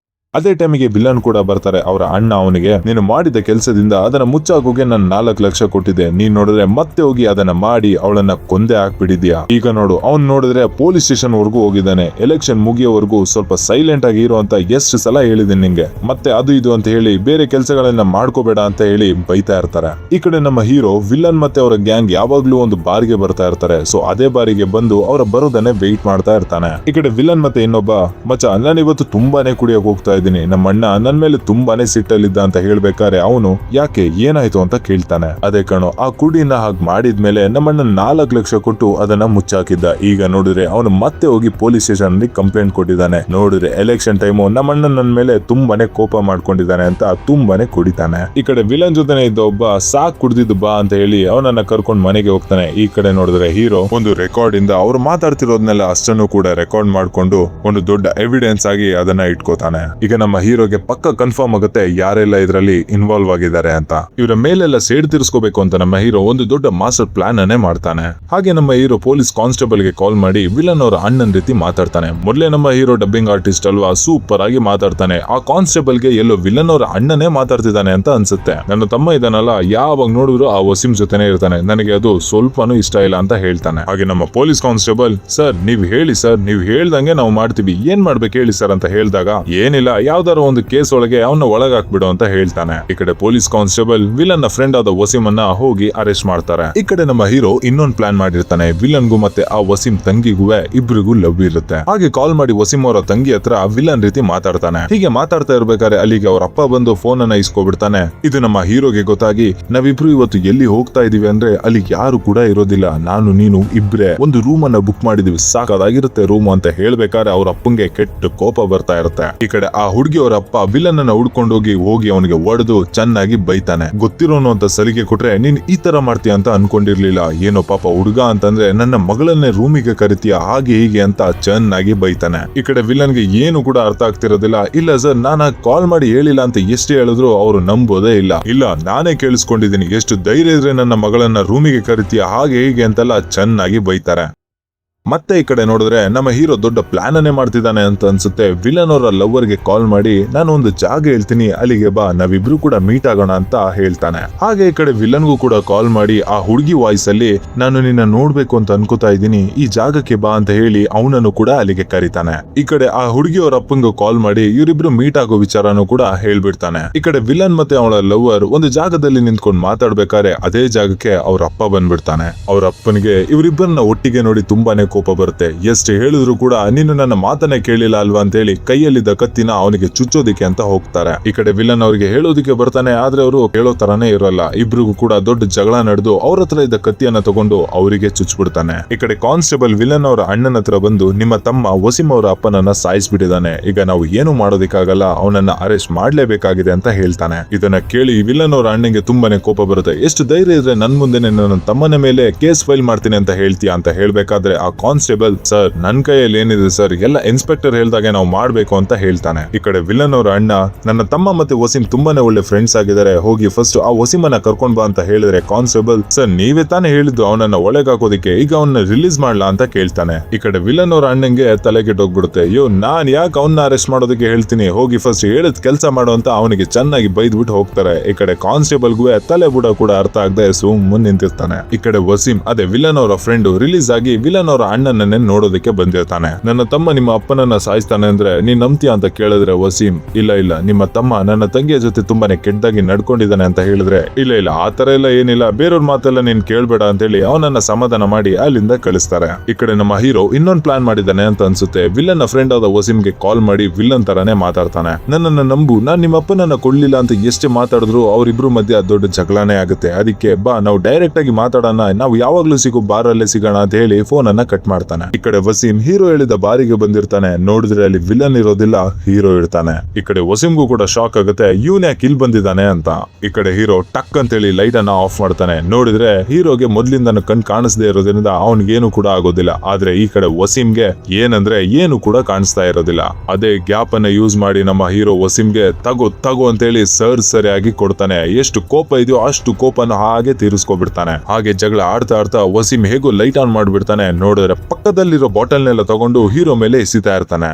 ಅದೇ ಟೈಮಿಗೆ ವಿಲನ್ ಕೂಡ ಬರ್ತಾರೆ. ಅವರ ಅಣ್ಣ ಅವನಿಗೆ, ನೀನು ಮಾಡಿದ ಕೆಲಸದಿಂದ ಅದನ್ನ ಮುಚ್ಚಾಕೋಗೆ ನಾನು 4 ಲಕ್ಷ ಕೊಟ್ಟಿದ್ದೆ, ನೀನ್ ನೋಡಿದ್ರೆ ಮತ್ತೆ ಹೋಗಿ ಅದನ್ನ ಮಾಡಿ ಅವಳನ್ನ ಕೊಂದೆ ಹಾಕ್ಬಿಟ್ಟಿದ್ಯಾ. ಈಗ ನೋಡು, ಅವ್ನ್ ನೋಡಿದ್ರೆ ಪೊಲೀಸ್ ಸ್ಟೇಷನ್ ವರ್ಗೂ ಹೋಗಿದ್ದಾನೆ. ಎಲೆಕ್ಷನ್ ಮುಗಿಯೋವರೆಗೂ ಸ್ವಲ್ಪ ಸೈಲೆಂಟ್ ಆಗಿ ಇರೋ ಅಂತ ಎಷ್ಟು ಸಲ ಹೇಳಿದೀನಿ ನಿಂಗೆ, ಮತ್ತೆ ಅದು ಇದು ಅಂತ ಹೇಳಿ ಬೇರೆ ಕೆಲಸಗಳನ್ನ ಮಾಡ್ಕೋಬೇಡ ಅಂತ ಹೇಳಿ ಬೈತಾ ಇರ್ತಾರೆ. ಈ ಕಡೆ ನಮ್ಮ ಹೀರೋ ವಿಲನ್ ಮತ್ತೆ ಅವರ ಗ್ಯಾಂಗ್ ಯಾವಾಗ್ಲೂ ಒಂದು ಬಾರಿಗೆ ಬರ್ತಾ ಇರ್ತಾರೆ. ಸೊ ಅದೇ ಬಾರಿಗೆ ಬಂದು ಅವರ ಬರೋದನ್ನೇ ವೆಯ್ಟ್ ಮಾಡ್ತಾ ಇರ್ತಾನೆ. ಈ ಕಡೆ ವಿಲನ್ ಮತ್ತೆ ಇನ್ನೊಬ್ಬ, ಮಚ್ಚ ನಾನು ಇವತ್ತು ತುಂಬಾನೇ ಕುಡಿಯೋಕೆ ಹೋಗ್ತಾ ಇದ್ದೀನಿ, ನಮ್ಮ ಅಣ್ಣ ನನ್ ಮೇಲೆ ತುಂಬಾನೇ ಸಿಟ್ಟಲ್ಲಿದ್ದ ಅಂತ ಹೇಳ್ಬೇಕಾದ್ರೆ ಅವನು, ಯಾಕೆ ಏನಾಯ್ತು ಅಂತ ಕೇಳ್ತಾನೆ. ಅದೇ ಕಣೋ, ಆ ಕುಡಿನ ಹಾಗೆ ಮಾಡಿದ್ಮೇಲೆ ನಮ್ಮಣ್ಣ 4 ಲಕ್ಷ ಕೊಟ್ಟು ಅದನ್ನ ಮುಚ್ಚಾಕಿದ್ದ. ಈಗ ನೋಡಿದ್ರೆ ಅವನು ಮತ್ತೆ ಹೋಗಿ ಪೊಲೀಸ್ ಸ್ಟೇಷನ್ ಅಲ್ಲಿ ಕಂಪ್ಲೇಂಟ್ ಕೊಟ್ಟಿದ್ದಾನೆ. ನೋಡಿದ್ರೆ ಎಲೆಕ್ಷನ್ ಟೈಮು ನಮ್ಮಣ್ಣ ನನ್ನ ಮೇಲೆ ತುಂಬಾನೇ ಕೋಪ ಮಾಡ್ಕೊಂಡಿದ್ದಾನೆ ಅಂತ ತುಂಬಾನೇ ಕುಡಿತಾನೆ. ಈ ಕಡೆ ವಿಲನ್ ಜೊತೆನೆ ಇದ್ದ ಒಬ್ಬ, ಸಾಕ್ ಕುಡ್ದಿದ್ದು ಬಾ ಅಂತ ಹೇಳಿ ಅವನನ್ನ ಕರ್ಕೊಂಡು ಮನೆಗೆ ಹೋಗ್ತಾನೆ. ಈ ಕಡೆ ನೋಡಿದ್ರೆ ಹೀರೋ ಒಂದು ರೆಕಾರ್ಡ್ ಇಂದ ಅವ್ರು ಮಾತಾಡ್ತಿರೋದ್ನೆಲ್ಲ ಅಷ್ಟನ್ನು ಕೂಡ ರೆಕಾರ್ಡ್ ಮಾಡ್ಕೊಂಡು ಒಂದು ದೊಡ್ಡ ಎವಿಡೆನ್ಸ್ ಆಗಿ ಅದನ್ನ ಇಟ್ಕೋತಾನೆ. ಈಗ ನಮ್ಮ ಹೀರೋಗೆ ಪಕ್ಕ ಕನ್ಫರ್ಮ್ ಆಗುತ್ತೆ ಯಾರೆಲ್ಲ ಇದರಲ್ಲಿ ಇನ್ವಾಲ್ವ್ ಆಗಿದ್ದಾರೆ ಅಂತ. ಇವರ ಮೇಲೆಲ್ಲ ಸೇಡ್ ತೀರಿಸ್ಕೋಬೇಕು ಅಂತ ನಮ್ಮ ಹೀರೋ ಒಂದು ದೊಡ್ಡ ಮಾಸ್ಟರ್ ಪ್ಲಾನ್ ಅನ್ನೇ ಮಾಡ್ತಾನೆ. ಹಾಗೆ ನಮ್ಮ ಹೀರೋ ಪೊಲೀಸ್ ಕಾನ್ಸ್ಟೇಬಲ್ ಗೆ ಕಾಲ್ ಮಾಡಿ ವಿಲನ್ ಅವರ ಅಣ್ಣನ್ ರೀತಿ ಮಾತಾಡ್ತಾನೆ. ಮೊದಲೇ ನಮ್ಮ ಹೀರೋ ಡಬ್ಬಿಂಗ್ ಆರ್ಟಿಸ್ಟ್ ಅಲ್ವಾ, ಸೂಪರ್ ಆಗಿ ಮಾತಾಡ್ತಾನೆ. ಆ ಕಾನ್ಸ್ಟೇಬಲ್ ಗೆ ಎಲ್ಲೋ ವಿಲನ್ ಅವರ ಅಣ್ಣನೇ ಮಾತಾಡ್ತಿದ್ದಾನೆ ಅಂತ ಅನ್ಸುತ್ತೆ. ನನ್ನ ತಮ್ಮ ಇದನ್ನಲ್ಲ, ಯಾವಾಗ ನೋಡಿದ್ರು ಆ ವಸೀಂ ಜೊತೆನೆ ಇರ್ತಾನೆ, ನನಗೆ ಅದು ಸ್ವಲ್ಪನೂ ಇಷ್ಟ ಇಲ್ಲ ಅಂತ ಹೇಳ್ತಾನೆ. ಹಾಗೆ ನಮ್ಮ ಪೊಲೀಸ್ ಕಾನ್ಸ್ಟೇಬಲ್, ಸರ್ ನೀವ್ ಹೇಳಿ ಸರ್, ನೀವ್ ಹೇಳ್ದಂಗೆ ನಾವು ಮಾಡ್ತೀವಿ, ಏನ್ ಮಾಡ್ಬೇಕು ಹೇಳಿ ಸರ್ ಅಂತ ಹೇಳಿದಾಗ, ಏನಿಲ್ಲ ಯಾವ್ದಾರ ಒಂದು ಕೇಸ್ ಒಳಗೆ ಅವನ್ನ ಒಳಗಾಕ್ಬಿಡು ಅಂತ ಹೇಳ್ತಾನೆ. ಈ ಕಡೆ ಪೊಲೀಸ್ ಕಾನ್ಸ್ಟೇಬಲ್ ವಿಲನ್ ನ ಫ್ರೆಂಡ್ ಆದ ವಸೀಮನ್ನ ಹೋಗಿ ಅರೆಸ್ಟ್ ಮಾಡ್ತಾರೆ. ಈ ಕಡೆ ನಮ್ಮ ಹೀರೋ ಇನ್ನೊಂದು ಪ್ಲಾನ್ ಮಾಡಿರ್ತಾನೆ. ವಿಲನ್ಗೂ ಮತ್ತೆ ಆ ವಸೀಂ ತಂಗಿಗೂ ಇಬ್ರಿಗೂ ಲವ್ ಇರುತ್ತೆ. ಹಾಗೆ ಕಾಲ್ ಮಾಡಿ ವಸೀಂ ಅವರ ತಂಗಿ ಹತ್ರ ವಿಲನ್ ರೀತಿ ಮಾತಾಡ್ತಾನೆ. ಹೀಗೆ ಮಾತಾಡ್ತಾ ಇರ್ಬೇಕಾದ್ರೆ ಅಲ್ಲಿಗೆ ಅವ್ರ ಅಪ್ಪ ಬಂದು ಫೋನ್ ಅನ್ನ ಇಸ್ಕೊಬಿಡ್ತಾನೆ. ಇದು ನಮ್ಮ ಹೀರೋಗೆ ಗೊತ್ತಾಗಿ, ನಾವಿಬ್ರು ಇವತ್ತು ಎಲ್ಲಿ ಹೋಗ್ತಾ ಇದೀವಿ ಅಂದ್ರೆ ಅಲ್ಲಿ ಯಾರು ಕೂಡ ಇರೋದಿಲ್ಲ, ನಾನು ನೀನು ಇಬ್ರೆ ಒಂದು ರೂಮ್ ಅನ್ನ ಬುಕ್ ಮಾಡಿದೀವಿ, ಸಾಕಾಗಿರುತ್ತೆ ರೂಮ್ ಅಂತ ಹೇಳ್ಬೇಕಾದ್ರೆ ಅವ್ರ ಅಪ್ಪಂಗೆ ಕೆಟ್ಟ ಕೋಪ ಬರ್ತಾ ಇರುತ್ತೆ. ಈ ಕಡೆ ಆ ಹುಡುಗಿ ಅವರ ಅಪ್ಪ ವಿಲನ್ ಅನ್ನ ಹುಡ್ಕೊಂಡು ಹೋಗಿ ಅವನಿಗೆ ಒಡೆದು ಚೆನ್ನಾಗಿ ಬೈತಾನೆ. ಗೊತ್ತಿರೋನು ಅಂತ ಸಲಿಗೆ ಕೊಟ್ರೆ ನೀನ್ ಈ ತರ ಮಾಡ್ತೀಯ ಅಂತ ಅನ್ಕೊಂಡಿರ್ಲಿಲ್ಲ, ಏನೋ ಪಾಪ ಹುಡುಗ ಅಂತಂದ್ರೆ ನನ್ನ ಮಗಳನ್ನೇ ರೂಮಿಗೆ ಕರಿತೀಯ ಹಾಗೆ ಹೀಗೆ ಅಂತ ಚೆನ್ನಾಗಿ ಬೈತಾನೆ. ಈ ಕಡೆ ವಿಲನ್ಗೆ ಏನು ಕೂಡ ಅರ್ಥ ಆಗ್ತಿರೋದಿಲ್ಲ. ಇಲ್ಲ ಸರ್, ನಾನು ಕಾಲ್ ಮಾಡಿ ಹೇಳಿಲ್ಲ ಅಂತ ಎಷ್ಟು ಹೇಳಿದ್ರು ಅವರು ನಂಬೋದೇ ಇಲ್ಲ, ನಾನೇ ಕೇಳಿಸ್ಕೊಂಡಿದ್ದೀನಿ, ಎಷ್ಟು ಧೈರ್ಯ ಇದ್ರೆ ನನ್ನ ಮಗಳನ್ನ ರೂಮಿಗೆ ಕರಿತೀಯ ಹಾಗೆ ಹೀಗೆ ಅಂತೆಲ್ಲ ಚೆನ್ನಾಗಿ ಬೈತಾರೆ. ಮತ್ತೆ ಈ ಕಡೆ ನೋಡಿದ್ರೆ ನಮ್ಮ ಹೀರೋ ದೊಡ್ಡ ಪ್ಲಾನ್ ಅನ್ನೇ ಮಾಡ್ತಿದ್ದಾನೆ ಅಂತ ಅನ್ಸುತ್ತೆ. ವಿಲನ್ ಅವರ ಲವ್ವರ್ಗೆ ಕಾಲ್ ಮಾಡಿ ನಾನು ಒಂದು ಜಾಗ ಹೇಳ್ತೀನಿ, ಅಲ್ಲಿಗೆ ಬಾ, ನಾವಿಬ್ರು ಕೂಡ ಮೀಟ್ ಆಗೋಣ ಅಂತ ಹೇಳ್ತಾನೆ. ಹಾಗೆ ಈ ಕಡೆ ವಿಲನ್ಗೂ ಕೂಡ ಕಾಲ್ ಮಾಡಿ ಆ ಹುಡುಗಿ ವಾಯ್ಸ್ ಅಲ್ಲಿ ನಾನು ನಿನ್ನ ನೋಡ್ಬೇಕು ಅಂತ ಅನ್ಕೋತಾ ಇದ್ದೀನಿ, ಈ ಜಾಗಕ್ಕೆ ಬಾ ಅಂತ ಹೇಳಿ ಅವನನ್ನು ಕೂಡ ಅಲ್ಲಿಗೆ ಕರೀತಾನೆ. ಈ ಕಡೆ ಆ ಹುಡುಗಿಯವರ ಅಪ್ಪಂಗೂ ಕಾಲ್ ಮಾಡಿ ಇವರಿಬ್ರು ಮೀಟ್ ಆಗೋ ವಿಚಾರನೂ ಕೂಡ ಹೇಳ್ಬಿಡ್ತಾನೆ. ಈ ಕಡೆ ವಿಲನ್ ಮತ್ತೆ ಅವಳ ಲವ್ವರ್ ಒಂದು ಜಾಗದಲ್ಲಿ ನಿಂತ್ಕೊಂಡು ಮಾತಾಡ್ಬೇಕಾದ್ರೆ ಅದೇ ಜಾಗಕ್ಕೆ ಅವ್ರ ಅಪ್ಪ ಬಂದ್ಬಿಡ್ತಾನೆ. ಅವ್ರ ಅಪ್ಪನಿಗೆ ಇವರಿಬ್ಬರನ್ನ ಒಟ್ಟಿಗೆ ನೋಡಿ ತುಂಬಾನೇ ಕೋಪ ಬರುತ್ತೆ. ಎಷ್ಟು ಹೇಳಿದ್ರು ಕೂಡ ನೀನು ನನ್ನ ಮಾತನ್ನೇ ಕೇಳಿಲ್ಲ ಅಲ್ವಾ ಅಂತ ಹೇಳಿ ಕೈಯಲ್ಲಿದ್ದ ಕತ್ತಿನ ಅವನಿಗೆ ಚುಚ್ಚೋದಿಕ್ಕೆ ಅಂತ ಹೋಗ್ತಾರೆ. ಈ ಕಡೆ ವಿಲನ್ ಅವರಿಗೆ ಹೇಳೋದಿಕ್ಕೆ ಬರ್ತಾನೆ, ಆದ್ರೆ ಅವರು ಹೇಳೋ ತರಾನೇ ಇರಲ್ಲ. ಇಬ್ರಿಗೂ ಕೂಡ ದೊಡ್ಡ ಜಗಳ ನಡೆದು ಅವ್ರ ಹತ್ರ ಇದ್ದ ಕತ್ತಿಯನ್ನ ತಗೊಂಡು ಅವರಿಗೆ ಚುಚ್ಬಿಡ್ತಾನೆ. ಈ ಕಡೆ ಕಾನ್ಸ್ಟೇಬಲ್ ವಿಲನ್ ಅವರ ಅಣ್ಣನ ಹತ್ರ ಬಂದು ನಿಮ್ಮ ತಮ್ಮ ವಸೀಂ ಅವರ ಅಪ್ಪನನ್ನ ಸಾಯಿಸ್ಬಿಟ್ಟಿದ್ದಾನೆ, ಈಗ ನಾವು ಏನು ಮಾಡೋದಿಕ್ಕಾಗಲ್ಲ, ಅವನನ್ನ ಅರೆಸ್ಟ್ ಮಾಡ್ಲೇಬೇಕಾಗಿದೆ ಅಂತ ಹೇಳ್ತಾನೆ. ಇದನ್ನ ಕೇಳಿ ವಿಲನ್ ಅವರ ಅಣ್ಣಂಗೆ ತುಂಬಾನೇ ಕೋಪ ಬರುತ್ತೆ. ಎಷ್ಟು ಧೈರ್ಯ ಇದ್ರೆ ನನ್ ಮುಂದೆ ನನ್ನ ತಮ್ಮನ ಮೇಲೆ ಕೇಸ್ ಫೈಲ್ ಮಾಡ್ತೀನಿ ಅಂತ ಹೇಳ್ತೀಯ ಅಂತ ಹೇಳ್ಬೇಕಾದ್ರೆ ಆ ಕಾನ್ಸ್ಟೇಬಲ್ ಸರ್ ನನ್ ಕೈಯಲ್ಲಿ ಏನಿದೆ ಸರ್, ಎಲ್ಲ ಇನ್ಸ್ಪೆಕ್ಟರ್ ಹೇಳ್ದಾಗೆ ನಾವು ಮಾಡ್ಬೇಕು ಅಂತ ಹೇಳ್ತಾನೆ. ಈ ಕಡೆ ವಿಲನ್ ಅವರ ಅಣ್ಣ ನನ್ನ ತಮ್ಮ ಮತ್ತೆ ವಸೀಂ ತುಂಬಾನೇ ಒಳ್ಳೆ ಫ್ರೆಂಡ್ಸ್ ಆಗಿದ್ದಾರೆ, ಹೋಗಿ ಫಸ್ಟ್ ಆ ವಸೀಮನ್ನ ಕರ್ಕೊಂಡ್ ಬಾ ಅಂತ ಹೇಳಿದ್ರೆ ಕಾನ್ಸ್ಟೇಬಲ್ ಸರ್ ನೀವೇ ತಾನೇ ಹೇಳಿದ್ದು ಅವನನ್ನ ಒಳಗೆ ಹಾಕೋದಿಕ್ಕೆ, ಈಗ ಅವನ್ನ ರಿಲೀಸ್ ಮಾಡ್ಲಾ ಅಂತ ಕೇಳ್ತಾನೆ. ಈ ಕಡೆ ವಿಲನ್ ಅವರ ಅಣ್ಣಂಗೆ ತಲೆಗೆಟ್ಟೋಗ್ಬಿಡುತ್ತೆ. ನಾನ್ ಯಾಕೆ ಅವನ್ನ ಅರೆಸ್ಟ್ ಮಾಡೋದಕ್ಕೆ ಹೇಳ್ತೀನಿ, ಹೋಗಿ ಫಸ್ಟ್ ಹೇಳಿದ್ ಕೆಲಸ ಮಾಡು ಅಂತ ಅವನಿಗೆ ಚೆನ್ನಾಗಿ ಬೈದ್ಬಿಟ್ಟು ಹೋಗ್ತಾರೆ. ಈ ಕಡೆ ಕಾನ್ಸ್ಟೇಬಲ್ಗೂ ತಲೆ ಬುಡ ಕೂಡ ಅರ್ಥ ಆಗದೆ ಸುಮ್ಮನೆ ನಿಂತಿರ್ತಾನೆ. ಈ ಕಡೆ ವಸೀಂ ಅದೇ ವಿಲನ್ ಅವರ ಫ್ರೆಂಡ್ ರಿಲೀಸ್ ಆಗಿ ವಿಲನ್ ಅವರ ಅಣ್ಣನನ್ನೇ ನೋಡೋದಕ್ಕೆ ಬಂದಿರ್ತಾನೆ. ನನ್ನ ತಮ್ಮ ನಿಮ್ಮ ಅಪ್ಪನನ್ನ ಸಾಯಿಸ್ತಾನೆ ಅಂದ್ರೆ ನೀನ್ ನಂಬ್ತೀಯ ಅಂತ ಕೇಳಿದ್ರೆ ವಸೀಂ ಇಲ್ಲ ನಿಮ್ಮ ತಮ್ಮ ನನ್ನ ತಂಗಿಯ ಜೊತೆ ತುಂಬಾನೇ ಕೆಟ್ಟದಾಗಿ ನಡ್ಕೊಂಡಿದ್ದಾನೆ ಅಂತ ಹೇಳಿದ್ರೆ ಇಲ್ಲ ಆತರ ಎಲ್ಲ ಏನಿಲ್ಲ, ಬೇರೆಯವ್ರ ಮಾತೆಲ್ಲ ನೀನ್ ಕೇಳ್ಬೇಡ ಅಂತ ಹೇಳಿ ಅವನನ್ನ ಸಮಾಧಾನ ಮಾಡಿ ಅಲ್ಲಿಂದ ಕಳಿಸ್ತಾರೆ. ಈ ಕಡೆ ನಮ್ಮ ಹೀರೋ ಇನ್ನೊಂದು ಪ್ಲಾನ್ ಮಾಡಿದ್ದಾನೆ ಅಂತ ಅನ್ಸುತ್ತೆ. ವಿಲನ್ ನ ಫ್ರೆಂಡ್ ಆದ ವಸೀಂಗೆ ಕಾಲ್ ಮಾಡಿ ವಿಲನ್ ತರಾನೇ ಮಾತಾಡ್ತಾನೆ. ನನ್ನನ್ನ ನಂಬು, ನಾನ್ ನಿಮ್ಮ ಅಪ್ಪನನ್ನ ಕೊಡ್ಲಿಲ್ಲ ಅಂತ ಎಷ್ಟೇ ಮಾತಾಡಿದ್ರು ಅವರಿಬ್ರು ಮಧ್ಯೆ ದೊಡ್ಡ ಜಗಳನೇ ಆಗುತ್ತೆ, ಅದಕ್ಕೆ ಬಾ ನಾವು ಡೈರೆಕ್ಟ್ ಆಗಿ ಮಾತಾಡೋಣ, ನಾವು ಯಾವಾಗ್ಲೂ ಸಿಗೋ ಬಾರಲ್ಲೇ ಸಿಗೋಣ ಅಂತ ಹೇಳಿ ಫೋನ್ ಅನ್ನ ಕಟ್ ಮಾಡ್ತಾನೆ. ಈ ಕಡೆ ವಸೀಂ ಹೀರೋ ಹೇಳಿದ ಬಾರಿಗೆ ಬಂದಿರ್ತಾನೆ. ನೋಡಿದ್ರೆ ಅಲ್ಲಿ ವಿಲನ್ ಇರೋದಿಲ್ಲ, ಹೀರೋ ಇರ್ತಾನೆ. ಈ ಕಡೆ ವಸೀಂಗೂ ಕೂಡ ಶಾಕ್ ಆಗುತ್ತೆ, ಇವನ್ ಯಾಕೆ ಇಲ್ಲಿ ಬಂದಿದ್ದಾನೆ ಅಂತ. ಈ ಕಡೆ ಹೀರೋ ಟಕ್ ಅಂತ ಹೇಳಿ ಲೈಟ್ ಅನ್ನ ಆಫ್ ಮಾಡ್ತಾನೆ. ನೋಡಿದ್ರೆ ಹೀರೋಗೆ ಮೊದ್ಲಿಂದ ಕಣ್ ಕಾಣಿಸದೇ ಇರೋದ್ರಿಂದ ಅವನಿಗೇನು ಕೂಡ ಆಗೋದಿಲ್ಲ. ಆದ್ರೆ ಈ ಕಡೆ ವಸೀಂಗೆ ಏನಂದ್ರೆ ಏನು ಕೂಡ ಕಾಣಿಸ್ತಾ ಇರೋದಿಲ್ಲ. ಅದೇ ಗ್ಯಾಪ್ ಅನ್ನ ಯೂಸ್ ಮಾಡಿ ನಮ್ಮ ಹೀರೋ ವಸೀಂಗೆ ತಗೋ ಅಂತ ಹೇಳಿ ಸರಿಯಾಗಿ ಕೊಡ್ತಾನೆ. ಎಷ್ಟು ಕೋಪ ಇದೆಯೋ ಅಷ್ಟು ಕೋಪನ ಹಾಗೆ ತೀರಿಸ್ಕೊಬಿಡ್ತಾನೆ. ಹಾಗೆ ಜಗಳ ಆಡ್ತಾ ವಸೀಂ ಹೇಗೋ ಲೈಟ್ ಆನ್ ಮಾಡ್ಬಿಡ್ತಾನೆ. ನೋಡಿದ್ರೆ ಪಕ್ಕದಲ್ಲಿರೋ ಬಾಟಲ್ನೆಲ್ಲ ತಗೊಂಡು ಹೀರೋ ಮೇಲೆ ಎಸಿತಾ ಇರ್ತಾನೆ.